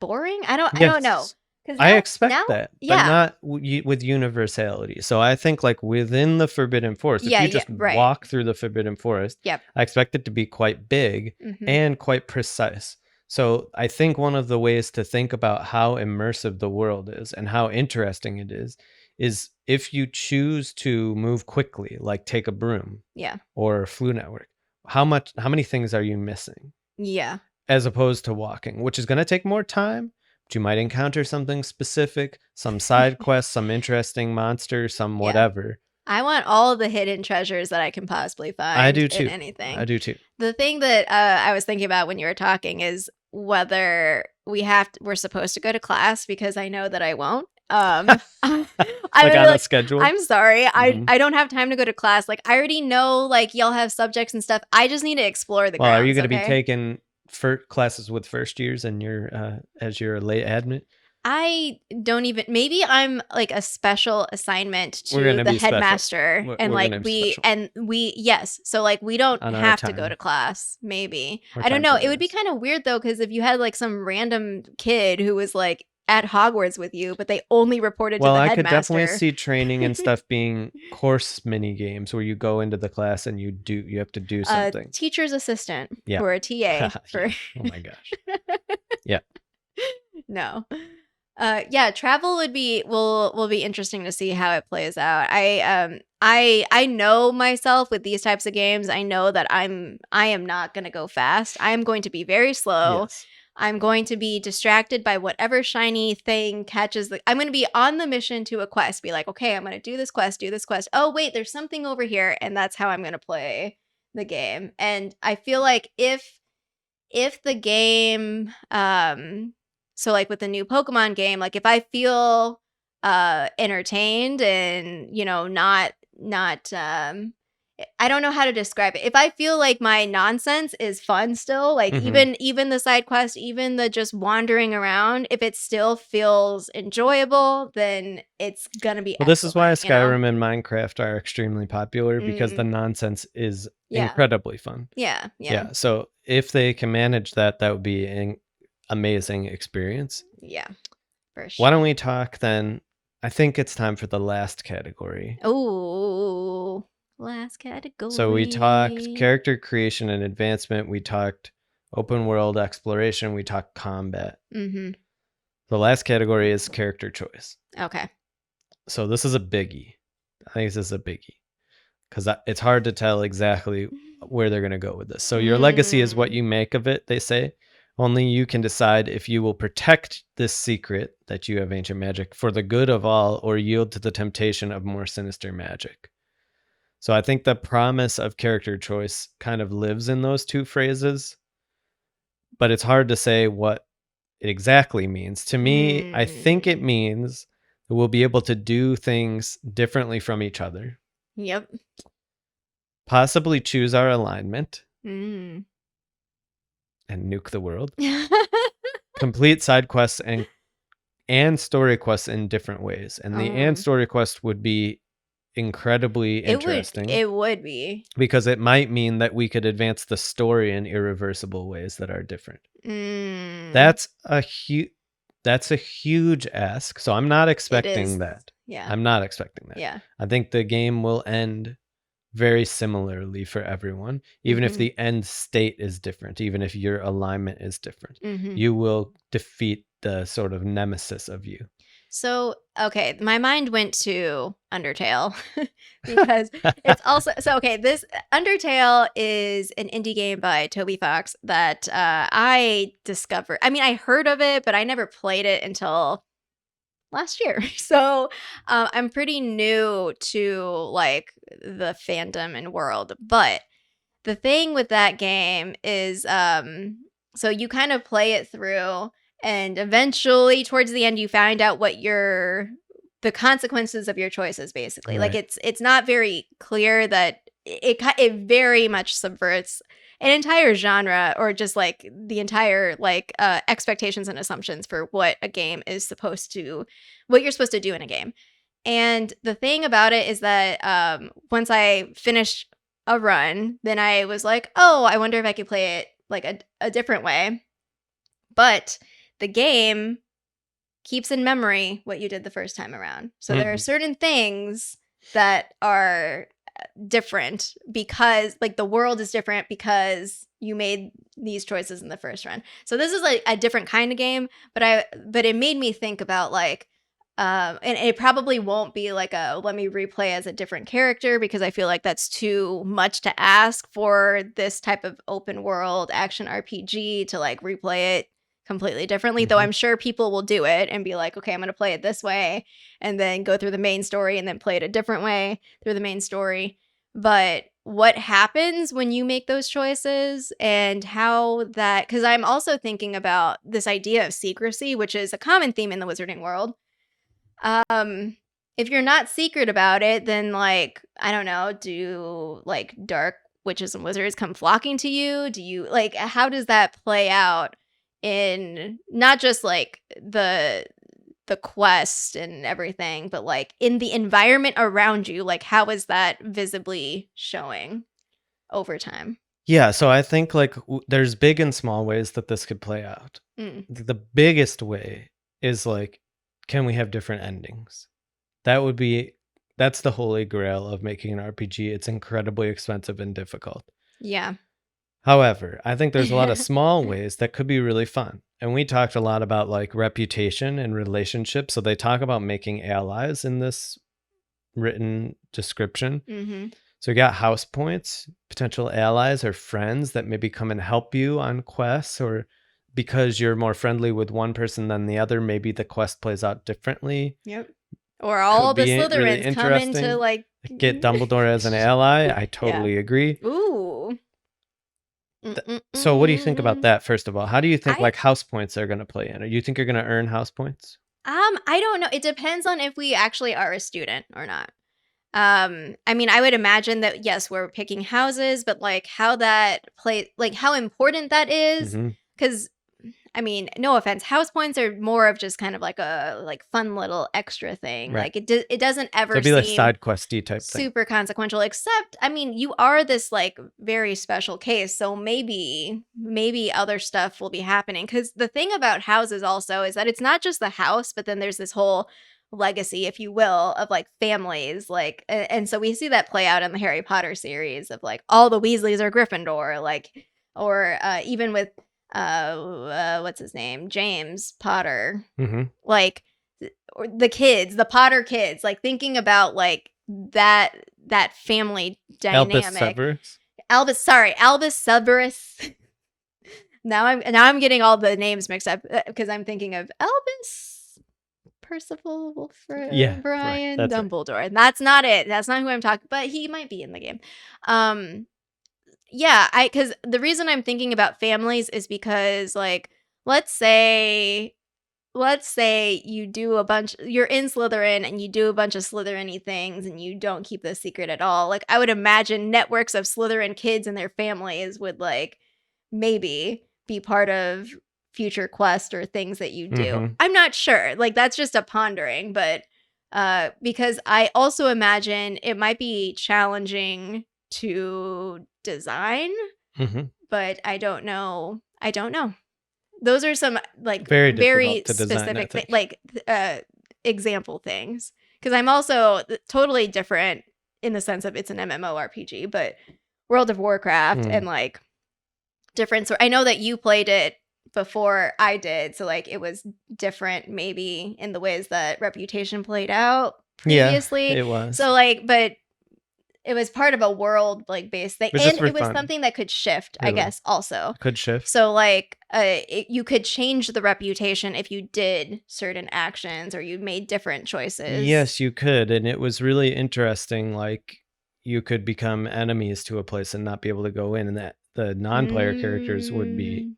boring. I don't know. Yes. I expect that, but not with universality. So I think like within the Forbidden Forest, if you just right. walk through the Forbidden Forest, Yep. I expect it to be quite big and quite precise. So I think one of the ways to think about how immersive the world is and how interesting it is if you choose to move quickly, like take a broom, or Flute Network, how many things are you missing? Yeah. As opposed to walking, which is going to take more time. But you might encounter something specific, some side quest, some interesting monster, some whatever. I want all the hidden treasures that I can possibly find. I do too. In anything. I do too. The thing that I was thinking about when you were talking is whether we're supposed to go to class, because I know that I won't. Like on a schedule. I'm sorry. I don't have time to go to class. Like I already know like y'all have subjects and stuff. I just need to explore the grounds. Are you going to be taking classes with first years and you're as your late admit? I don't even. Maybe I'm like a special assignment to the headmaster, and like we yes. So like we don't have to go to class. Maybe I don't know. It would be kind of weird though, because if you had like some random kid who was like at Hogwarts with you, but they only reported to the headmaster. Well, I could definitely see training and stuff being course mini games where you go into the class and you have to do something. Teacher's assistant for a TA. For oh my gosh. Yeah. No. Travel will be interesting to see how it plays out. I know myself with these types of games. I know that I am not going to go fast. I am going to be very slow. Yes. I'm going to be distracted by whatever shiny thing catches I'm going to be on the mission to a quest. Be like, okay, I'm going to do this quest. Oh, wait, there's something over here. And that's how I'm going to play the game. And I feel like if the game, so like with the new Pokemon game, like if I feel entertained and, you know, not I don't know how to describe it. If I feel like my nonsense is fun still, like even the side quest, even the just wandering around, if it still feels enjoyable, then it's gonna be this is why Skyrim and Minecraft are extremely popular, because the nonsense is incredibly fun. Yeah. So if they can manage that, that would be an amazing experience. Yeah, for sure. Why don't we talk then? I think it's time for the last category. Oh, last category. So we talked character creation and advancement. We talked open world exploration. We talked combat. The last category is character choice. Okay. So this is a biggie. I think this is a biggie because it's hard to tell exactly where they're going to go with this. So your legacy is what you make of it, they say. Only you can decide if you will protect this secret that you have ancient magic for the good of all, or yield to the temptation of more sinister magic. So I think the promise of character choice kind of lives in those two phrases, but it's hard to say what it exactly means. To me, I think it means that we'll be able to do things differently from each other. Yep. Possibly choose our alignment. And nuke the world. Complete side quests and story quests in different ways. And the and story quest would be incredibly interesting. It would be. Because it might mean that we could advance the story in irreversible ways that are different. That's a huge ask. So I'm not expecting that. Yeah. I'm not expecting that. Yeah. I think the game will end very similarly for everyone, even if the end state is different, even if your alignment is different. You will defeat the sort of nemesis of you. So, okay, my mind went to Undertale because it's also this Undertale is an indie game by Toby Fox that I discovered. I mean, I heard of it, but I never played it until last year. So I'm pretty new to like the fandom and world. But the thing with that game is so you kind of play it through, and eventually towards the end you find out what your the consequences of your choices, basically. Like Right. it's not very clear that it very much subverts an entire genre, or just like the entire like expectations and assumptions for what a game is supposed to, what you're supposed to do in a game. And the thing about it is that once I finished a run, then I was like, oh, I wonder if I could play it like a different way. But the game keeps in memory what you did the first time around. So there are certain things that are different because like the world is different because you made these choices in the first run. So this is like a different kind of game, but it made me think about like and it probably won't be like a let me replay as a different character, because I feel like that's too much to ask for this type of open world action RPG to like replay it completely differently. Though I'm sure people will do it and be like, okay, I'm going to play it this way and then go through the main story and then play it a different way through the main story. But what happens when you make those choices, and how that, because I'm also thinking about this idea of secrecy, which is a common theme in the wizarding world. If you're not secret about it, then like, I don't know, do like dark witches and wizards come flocking to you? Do you like, how does that play out in not just like the quest and everything, but like in the environment around you? Like, how is that visibly showing over time? Yeah, so I think like there's big and small ways that this could play out. The biggest way is like, can we have different endings? That's the holy grail of making an RPG. It's incredibly expensive and difficult. Yeah. However, I think there's a lot of small ways that could be really fun. And we talked a lot about like reputation and relationships. So they talk about making allies in this written description. So you got house points, potential allies or friends that maybe come and help you on quests, or because you're more friendly with one person than the other, maybe the quest plays out differently. Yep. Or all the Really Slytherins come into like get Dumbledore as an ally. I totally agree. Ooh. So what do you think about that, first of all? How do you think like house points are going to play in? Or you think you're going to earn house points? I don't know. It depends on if we actually are a student or not. I mean, I would imagine that yes, we're picking houses, but like how that play, like how important that is, because I mean, no offense, house points are more of just kind of like a like fun little extra thing. Right. Like it doesn't ever It'd be seem like side questy type thing. Super consequential, except I mean, you are this like very special case, so maybe other stuff will be happening. Because the thing about houses also is that it's not just the house, but then there's this whole legacy, if you will, of like families, like and so we see that play out in the Harry Potter series of like all the Weasleys are Gryffindor, like, or even with what's his name, James Potter, like, or the kids, the Potter kids, like thinking about like that family dynamic. Albus Severus. now I'm getting all the names mixed up because I'm thinking of Albus, Percival, Wilfred, Brian, right, Dumbledore. Right. And that's not it. That's not who I'm talking, but he might be in the game. Yeah, because the reason I'm thinking about families is because like, let's say you do a bunch, you're in Slytherin and you do a bunch of Slytherin-y things and you don't keep this secret at all. Like, I would imagine networks of Slytherin kids and their families would like maybe be part of future quest or things that you do. I'm not sure. Like, that's just a pondering, but because I also imagine it might be challenging to design, but I don't know. Those are some like very specific like example things, because I'm also totally different in the sense of it's an MMORPG, but World of Warcraft and like different. So I know that you played it before I did, so like it was different maybe in the ways that Reputation played out previously. Yeah, it was. So like, but it was part of a world like based thing, and it was fun. Something that could shift, really. I guess also could shift. So like you could change the reputation if you did certain actions or you made different choices. Yes, you could, and it was really interesting. Like you could become enemies to a place and not be able to go in, and that the non-player characters would be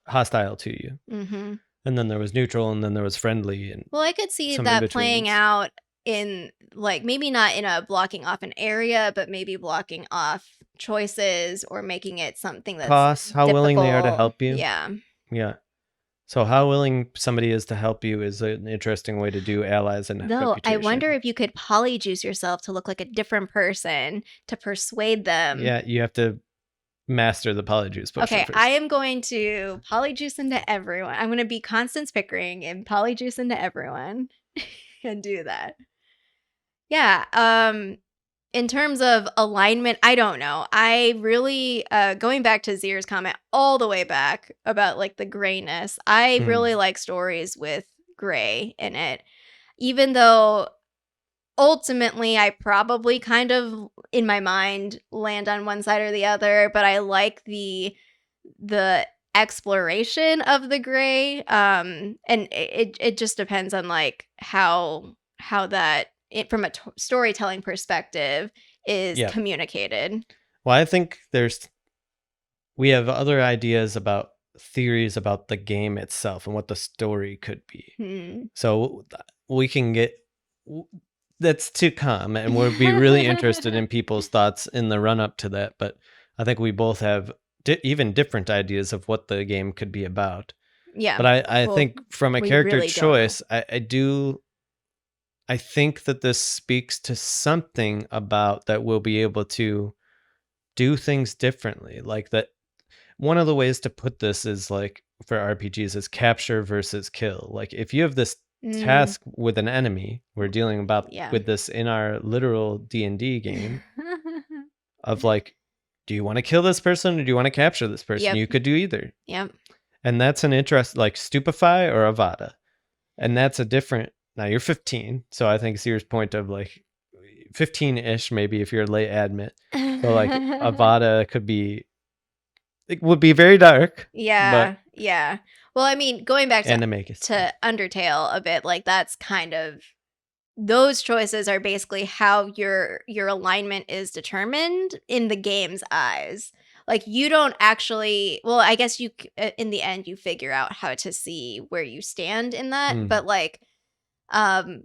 hostile to you. And then there was neutral, and then there was friendly, and Well, I could see some that playing in-betweens. out in, like, maybe not in a blocking off an area, but maybe blocking off choices or making it something that's Costs, how willing they are to difficult. help you. Yeah. Yeah. So how willing somebody is to help you is an interesting way to do allies and Though, I wonder reputation. if you could polyjuice yourself to look like a different person to persuade them. Yeah, you have to master the polyjuice potion Okay, I first. am going to polyjuice into everyone. I'm going to be Constance Pickering and polyjuice into everyone and do that. Yeah, in terms of alignment, I don't know. I really going back to Zier's comment all the way back about like the grayness. I really Mm. like stories with gray in it. Even though ultimately I probably kind of in my mind land on one side or the other, but I like the exploration of the gray. And it just depends on like how that it from a storytelling perspective is Yeah. communicated. Well, I think we have other ideas about theories about the game itself and what the story could be. Hmm. So we can get that's to come, and we'll be really interested in people's thoughts in the run up to that. But I think we both have even different ideas of what the game could be about. Yeah. But I Well, think from a we character really don't know. choice, I think that this speaks to something about that we'll be able to do things differently. Like that, one of the ways to put this is like for RPGs is capture versus kill. Like if you have this Mm, task with an enemy, we're dealing about yeah. with this in our literal D&D game of like, do you want to kill this person or do you want to capture this person? Yep. You could do either. Yep. And that's an interest, like stupefy or avada. And that's a different, now you're 15. So I think Sears' point of like 15-ish, maybe if you're late admit. So like avada could be, it would be very dark, Yeah, but yeah. Well, I mean, going back and to make it to Undertale a bit, like that's kind of those choices are basically how your alignment is determined in the game's eyes. Like you don't actually, well, I guess in the end you figure out how to see where you stand in that, mm, but like um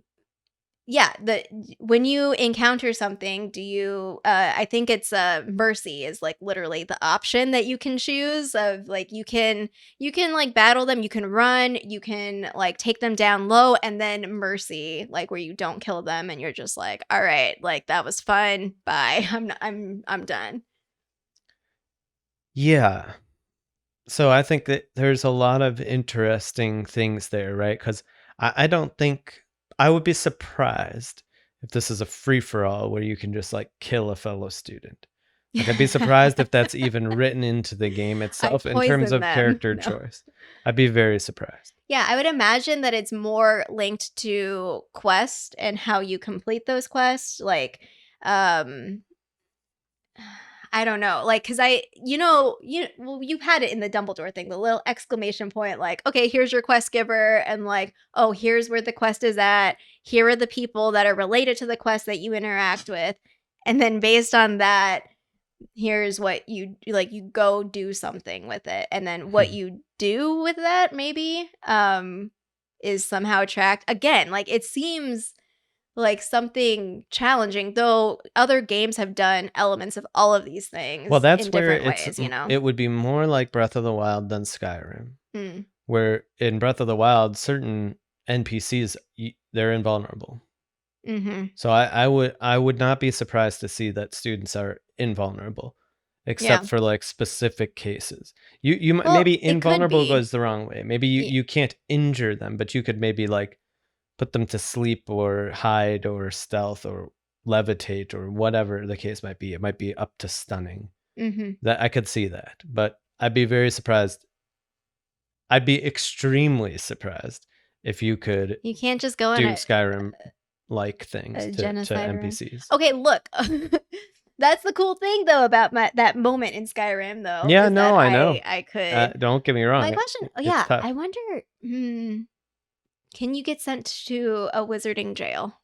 yeah, the when you encounter something, do you I think it's mercy is like literally the option that you can choose of like you can like battle them, you can run, you can like take them down low and then mercy like where you don't kill them and you're just like, "All right, like that was fun. Bye. I'm done." yeah. So I think that there's a lot of interesting things there, right? Because I don't think I would be surprised if this is a free for all where you can just like kill a fellow student. Like I'd be surprised if that's even written into the game I itself in terms poison of them. character No. choice. I'd be very surprised. Yeah, I would imagine that it's more linked to quest and how you complete those quests. Like, um, I don't know, like, cause well, you had it in the Dumbledore thing, the little exclamation point, like, okay, here's your quest giver, and like, oh, here's where the quest is at. Here are the people that are related to the quest that you interact with, and then based on that, here's what you like. You go do something with it, and then what you do with that maybe is somehow tracked again. Like it seems like something challenging, though other games have done elements of all of these Well, things that's in where different ways, you know? it would be more like Breath of the Wild than Skyrim, Mm. where in Breath of the Wild certain NPCs they're invulnerable. Mhm. So I would not be surprised to see that students are invulnerable, except Yeah. for like specific cases. You Well, maybe it could invulnerable be. goes the wrong way. Maybe you Y you can't injure them, but you could maybe like put them to sleep or hide or stealth or levitate or whatever the case might be. It might be up to stunning. Mhm. That I could see that, but I'd be very surprised. I'd be extremely surprised if you could You can't just go on do Skyrim like things a to genocide run. NPCs. Okay, look. That's the cool thing, though, about that moment in Skyrim, though, Yeah, is that no, I know. I could Don't get me wrong. my question oh, It's yeah, tough. I wonder, can you get sent to a wizarding jail?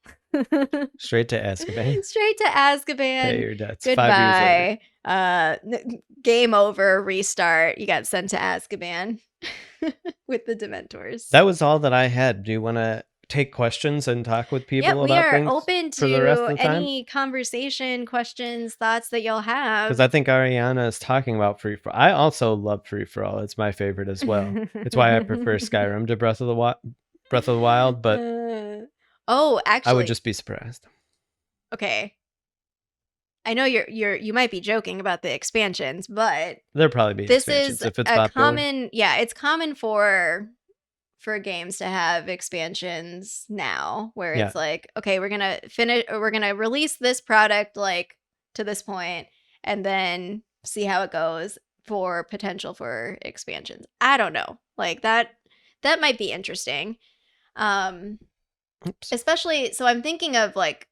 Straight to Azkaban. Straight to Pay Azkaban. your debts. 5 years later. Goodbye. Game over, restart. You got sent to Azkaban. with the Dementors. That was all that I had. Do you want to take questions and talk with Yeah, people we about are things open for the rest of to the time? any conversation, questions, thoughts that y'all Because have. I think Ariana is talking about free for all. I also love free for all. It's my favorite as well. It's why I prefer Skyrim to Breath of the Wild, but oh, I would actually, just be surprised. okay. I know you might be joking about the expansions, but There'll probably be this expansions is if it's a popular. it's common for games to have expansions now where Yeah. it's like, okay, we're going to release this product like to this point and then see how it goes for potential for expansions. I don't know. Like that might be interesting. Um Oops. especially so I'm thinking of like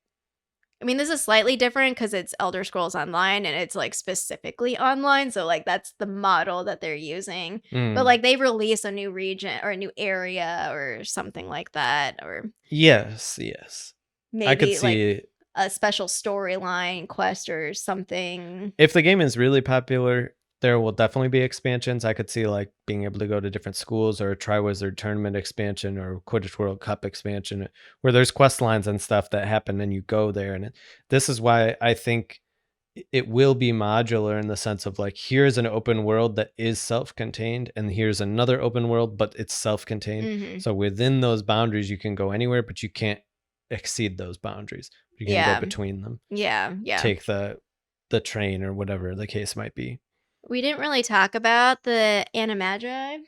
I mean, this is slightly different because it's Elder Scrolls Online and it's like specifically online. So, like, that's the model that they're using. But, like, they release a new region or a new area or something like that. Or Yes. I could maybe like see a special storyline quest or something. if the game is really popular, there will definitely be expansions. I could see like being able to go to different schools or a Triwizard Tournament expansion or Quidditch World Cup expansion where there's quest lines and stuff that happen and you go there. And this is why I think it will be modular in the sense of like, here's an open world that is self-contained and here's another open world, but it's self-contained. Mm-hmm. So within those boundaries, you can go anywhere, but you can't exceed those boundaries. You can go Yeah. between them. Yeah. Take the train or whatever the case might be. We didn't really talk about the Animagi.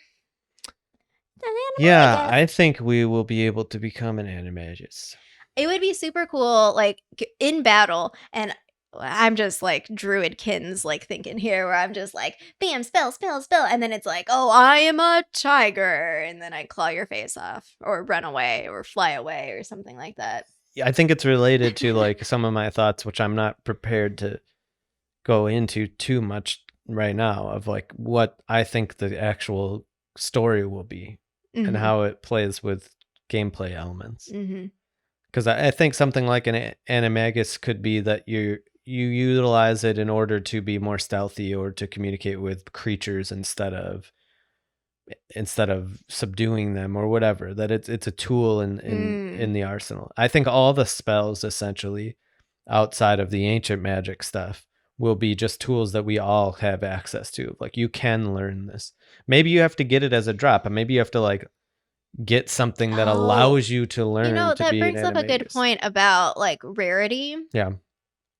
Yeah, I think we will be able to become an animagus. It would be super cool, like in battle, and I'm just like Druidkins, like thinking here, where I'm just like, bam, spell, spell, spell, and then it's like, oh, I am a tiger, and then I claw your face off, or run away, or fly away, or something like that. Yeah, I think it's related to like some of my thoughts, which I'm not prepared to go into too much right now, of like what I think the actual story will be and how it plays with gameplay elements. Because I think something like an animagus could be that you utilize it in order to be more stealthy or to communicate with creatures instead of subduing them or whatever. That it's a tool in the arsenal. I think all the spells essentially outside of the ancient magic stuff will be just tools that we all have access to. Like you can learn this. Maybe you have to get it as a drop, and maybe you have to like get something that allows you to learn to that be an brings up a good animagus. point about like rarity. Yeah.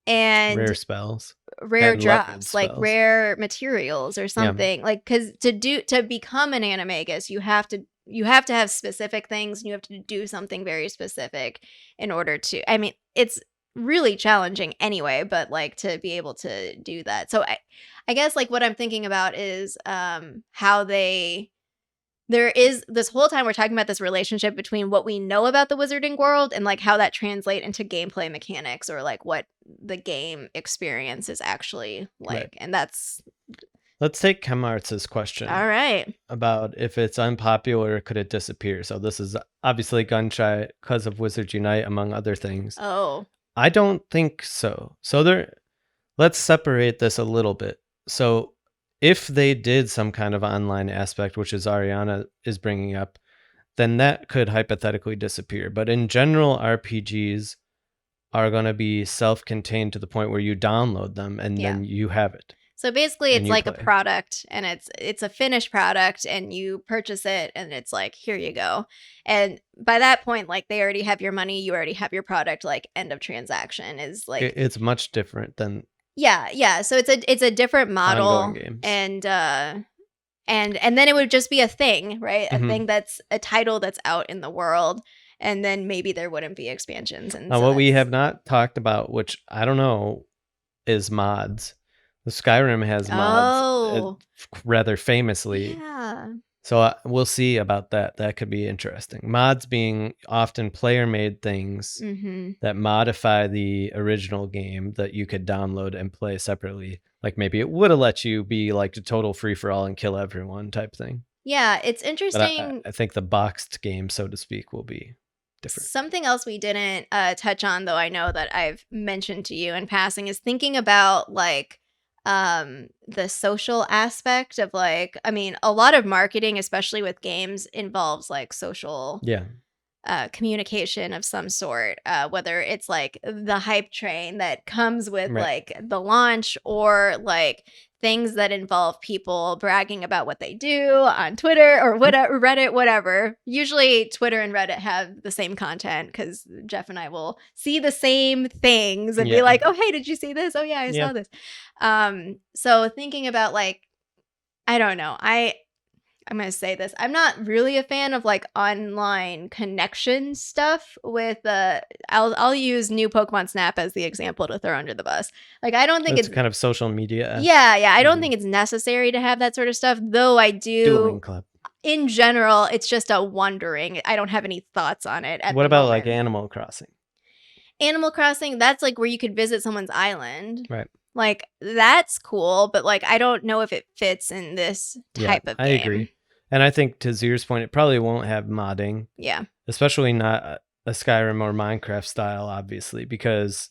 And rare spells. Rare And leopard drops, like spells. rare materials or something. Like because to become an animagus, you have to have specific things and you have to do something very specific in order to I mean, it's really challenging anyway, but like to be able to do that. So I guess like what I'm thinking about is how there is this whole time we're talking about this relationship between what we know about the wizarding world and like how that translate into gameplay mechanics or like what the game experience is actually like. Right. And that's Let's take Kemartz's question. All right. About if it's unpopular, could it disappear? So this is obviously gun shy because of Wizards Unite, among other things. Oh. I don't think so. So let's separate this a little bit. So if they did some kind of online aspect, which is Ariana is bringing up, then that could hypothetically disappear. But in general, RPGs are going to be self-contained to the point where you download them and then you have it. So basically it's like a product and it's a finished product and you purchase it and it's like, here you go. And by that point, like they already have your money, you already have your product, like end of transaction is like it's much different than Yeah. So it's a different model. Ongoing games. And then it would just be a thing, right? A thing that's a title that's out in the world. And then maybe there wouldn't be expansions. And now, what we have not talked about, which I don't know, is mods. The Skyrim has mods rather famously. Yeah. So we'll see about that. That could be interesting. Mods being often player-made things that modify the original game that you could download and play separately. Like maybe it would have let you be like a total free-for-all and kill everyone type thing. Yeah, it's interesting. But I think the boxed game, so to speak, will be different. Something else we didn't touch on, though I know that I've mentioned to you in passing, is thinking about like the social aspect of like, I mean, a lot of marketing, especially with games, involves like social communication of some sort, whether it's like the hype train that comes with like the launch, or like things that involve people bragging about what they do on Twitter or whatever, Reddit, whatever. Usually Twitter and Reddit have the same content because Jeff and I will see the same things and be like, oh, hey, did you see this? Oh, yeah, I saw this. So thinking about like, I don't know. I'm going to say this. I'm not really a fan of like online connection stuff with I'll use new Pokemon Snap as the example to throw under the bus. Like I don't think it's kind of social media. Yeah, I don't think it's necessary to have that sort of stuff, though I do. Dueling Club. In general, it's just a wondering. I don't have any thoughts on it at What the about moment. like Animal Crossing? Animal Crossing, that's like where you could visit someone's island. Right. Like that's cool, but like I don't know if it fits in this type of game. I agree. And I think to Zier's point, it probably won't have modding. Yeah. Especially not a Skyrim or Minecraft style, obviously, because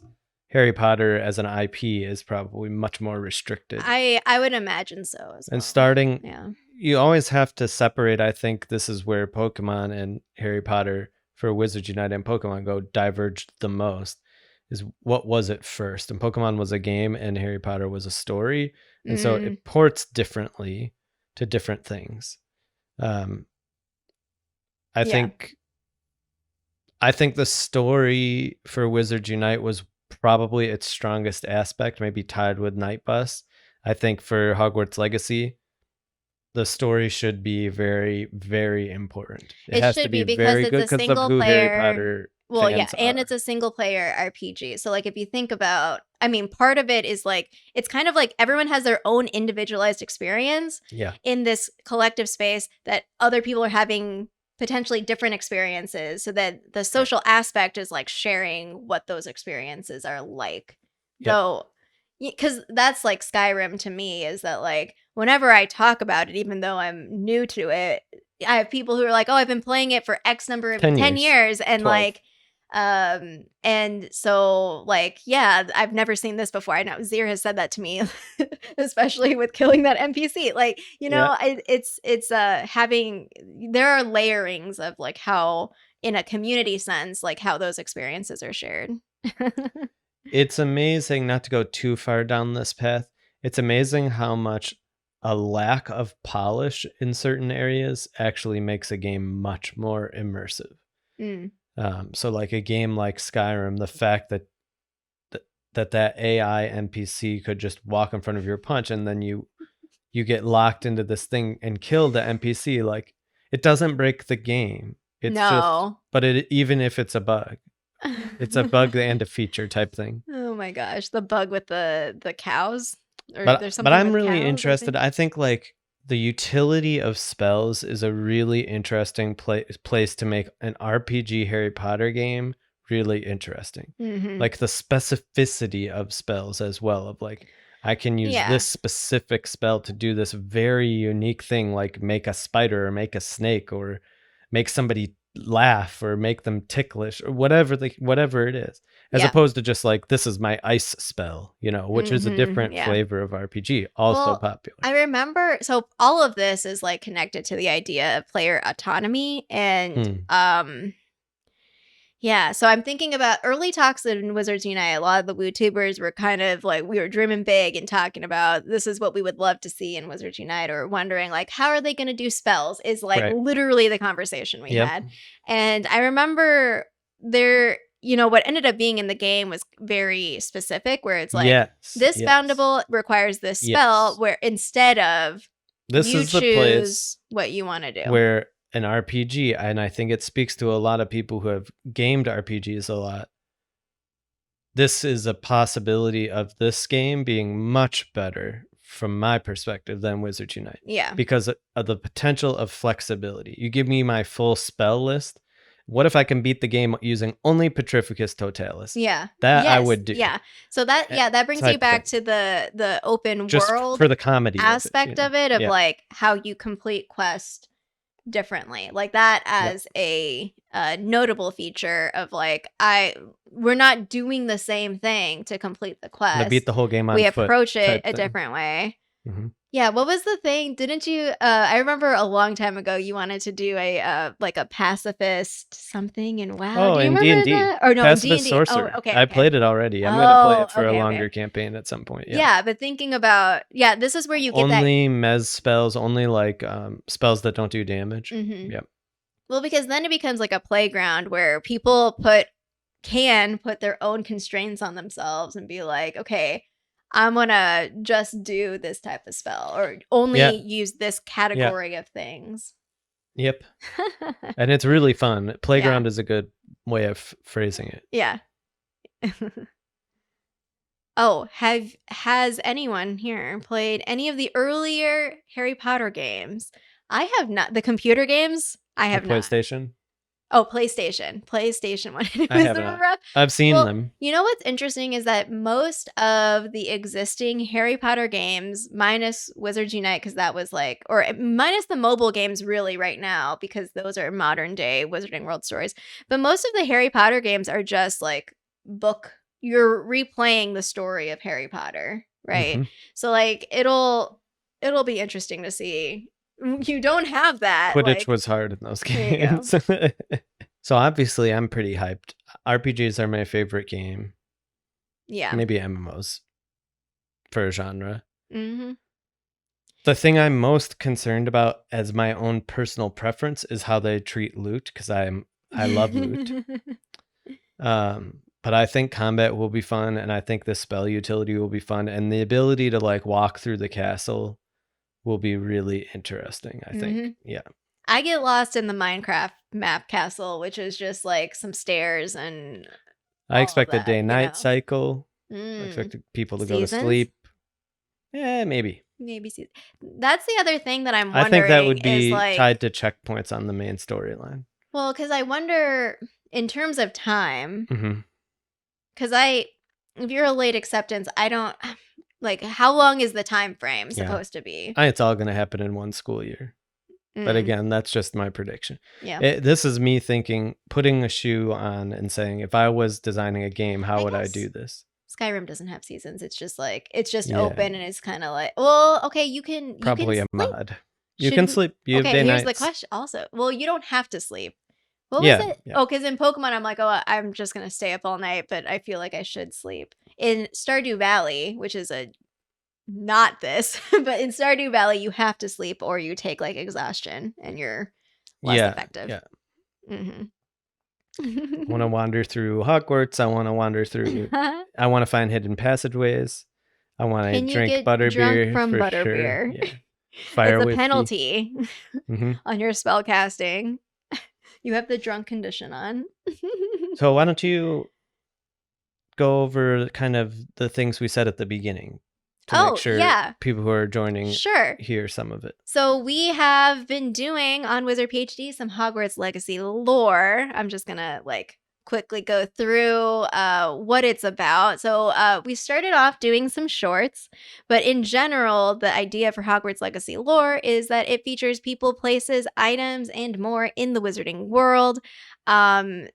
Harry Potter as an IP is probably much more restricted. I would imagine so as well. And starting, you always have to separate. I think this is where Pokemon and Harry Potter for Wizards Unite and Pokemon Go diverged the most. Is what was it first? And Pokemon was a game and Harry Potter was a story. And so it ports differently to different things. I think the story for Wizards Unite was probably its strongest aspect, maybe tied with Night Bus. I think for Hogwarts Legacy, the story should be very, very important. It has to be very good because of who Harry Potter. Well, and it's a single player RPG. So like if you think about, I mean, part of it is like, it's kind of like everyone has their own individualized experience in this collective space that other people are having potentially different experiences. So that the social aspect is like sharing what those experiences are like. Though, because that's like Skyrim to me, is that like whenever I talk about it, even though I'm new to it, I have people who are like, oh, I've been playing it for X number of 10 years. And 12. Like, and so like, yeah, I've never seen this before. I know Zier has said that to me, especially with killing that NPC. Like, you know, it's having, there are layerings of like how in a community sense, like how those experiences are shared. It's amazing, not to go too far down this path. It's amazing how much a lack of polish in certain areas actually makes a game much more immersive. So like a game like Skyrim, the fact that AI NPC could just walk in front of your punch and then you get locked into this thing and kill the NPC, like it doesn't break the game. It's just, but even if it's a bug, it's a bug and a feature type thing. Oh my gosh, the bug with the cows. Or but I'm really interested. I think like the utility of spells is a really interesting place to make an RPG Harry Potter game really interesting. Like the specificity of spells as well, of like I can use this specific spell to do this very unique thing, like make a spider or make a snake or make somebody laugh or make them ticklish or whatever it is, as opposed to just like, this is my ice spell, you know, which is a different flavor of RPG, also popular. I remember, so all of this is like connected to the idea of player autonomy and so I'm thinking about early talks in Wizards Unite. A lot of the WooTubers were kind of like, we were dreaming big and talking about this is what we would love to see in Wizards Unite, or wondering like, how are they going to do spells is like literally the conversation we had. And I remember there, you know, what ended up being in the game was very specific, where it's like, this boundable requires this spell, where instead of this you is the choose place what you want to do. Where an RPG, and I think it speaks to a lot of people who have gamed RPGs a lot, this is a possibility of this game being much better from my perspective than Wizards Unite. Yeah. Because of the potential of flexibility. You give me my full spell list. What if I can beat the game using only Petrificus Totalis? Yeah. That I would do. Yeah. So that brings you back to the open just world for the comedy aspect of it, of like how you complete quest differently, like that as a notable feature of like we're not doing the same thing to complete the To beat quest. the whole game on We foot approach it type a thing. different way. Mm-hmm. Yeah, what was the thing? Didn't you I remember a long time ago you wanted to do a like a pacifist something in WoW. Oh, Do you in remember D&D. that? Or no, in Pacifist D&D. Oh, Sorcerer. okay, I okay. played it already. I'm going to play it for a Okay. longer campaign at some point. Yeah, but thinking about this is where you get only mez spells, only like spells that don't do damage. Mhm. Yep. Well, because then it becomes like a playground where people can put their own constraints on themselves and be like, okay, I'm gonna just do this type of spell or only use this category of things. Yep. And it's really fun. Playground is a good way of phrasing it. Yeah. Oh, has anyone here played any of the earlier Harry Potter games? I have not. The computer games, I have not. PlayStation? Oh, PlayStation one. I have not. I've seen them. You know what's interesting is that most of the existing Harry Potter games, minus Wizards Unite, because that was like, or minus the mobile games really right now, because those are modern day Wizarding World stories. But most of the Harry Potter games are just like you're replaying the story of Harry Potter, right? Mm-hmm. So like it'll be interesting to see. You don't have that. Quidditch was hard in those games. So obviously I'm pretty hyped. RPGs are my favorite game. Yeah. Maybe MMOs for a genre. Mm-hmm. The thing I'm most concerned about as my own personal preference is how they treat loot, because I love loot. But I think combat will be fun, and I think the spell utility will be fun, and the ability to like walk through the castle will be really interesting, I think. Mm-hmm. Yeah. I get lost in the Minecraft map castle, which is just like some stairs and I expect a day-night cycle. I expect people to go to sleep. Yeah, maybe. That's the other thing that I'm wondering. I think that would be tied to checkpoints on the main storyline. Well, because I wonder in terms of time, because if you're a late acceptance, I don't... Like, how long is the time frame supposed to be? It's all going to happen in one school year. But again, that's just my prediction. Yeah. This is me thinking, putting a shoe on and saying, if I was designing a game, how would I do this? Skyrim doesn't have seasons. It's just like, it's just open and it's kind of like, well, okay, you can Probably you can a mod. You can sleep. You have day here's nights. the question also. Well, you don't have to sleep. What was it? Yeah. Oh, because in Pokemon, I'm like, I'm just going to stay up all night, but I feel like I should sleep. In Stardew Valley, which is not this, but in Stardew Valley, you have to sleep or you take like exhaustion and you're less effective. Yeah. Mm-hmm. I want to wander through Hogwarts. I want to wander through. I want to find hidden passageways. I want to drink butterbeer from for butterbeer. Sure. Yeah. Fire it's a penalty on your spell casting. You have the drunk condition on. So why don't you go over kind of the things we said at the beginning to make sure people who are joining hear some of it. So we have been doing on WizardPhD some Hogwarts Legacy lore. I'm just going to like quickly go through what it's about. So we started off doing some shorts, but in general, the idea for Hogwarts Legacy lore is that it features people, places, items, and more in the wizarding world.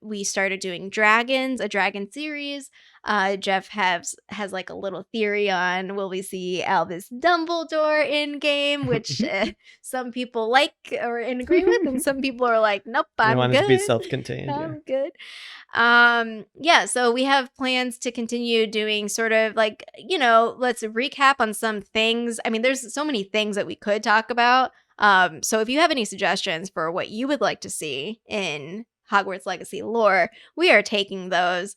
We started doing dragons, a dragon series. Jeff has like a little theory on will we see Albus Dumbledore in game, which some people like or agree with, and some people are like, nope, I'm good. It to be self-contained. I'm good. So we have plans to continue doing sort of like, let's recap on some things. I mean, there's so many things that we could talk about. So if you have any suggestions for what you would like to see in Hogwarts Legacy lore, we are taking those.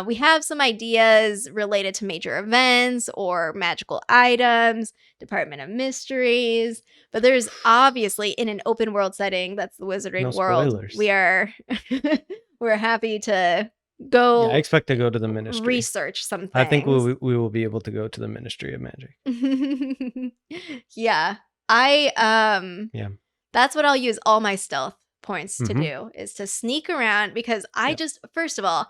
We have some ideas related to major events or magical items, Department of Mysteries, but there's obviously in an open world setting, that's the Wizarding world. Spoilers. We are we're happy to go. I expect to go to the Ministry. Research some things. I think we will be able to go to the Ministry of Magic. Yeah. That's what I'll use all my stealth points to do, is to sneak around, because first of all,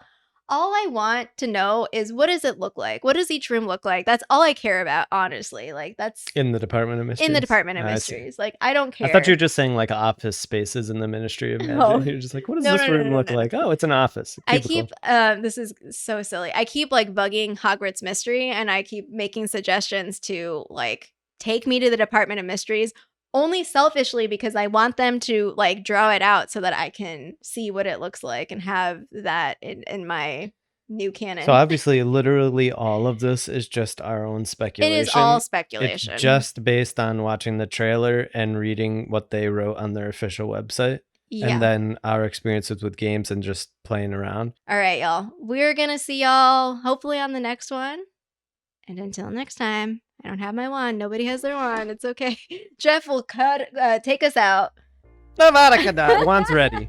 all I want to know is, what does it look like? What does each room look like? That's all I care about, honestly. Like, that's In the Department of Mysteries? in the Department of I see. Mysteries. Like, I don't care. I thought you were just saying like office spaces in the Ministry of Magic. Oh. You're just like, what does No, this no, no, room no, look no. like? Oh, it's an office. I Cubicle. keep this is so silly. I keep like bugging Hogwarts Mystery, and I keep making suggestions to like take me to the Department of Mysteries, only selfishly because I want them to like draw it out so that I can see what it looks like and have that in my new canon. So obviously, literally all of this is just our own speculation. It is all speculation. It's just based on watching the trailer and reading what they wrote on their official website. Yeah. And then our experiences with games and just playing around. All right, y'all. We're going to see y'all hopefully on the next one. And until next time, I don't have my wand. Nobody has their wand. It's okay. Jeff will take us out. Avada Kedavra. Wand's ready.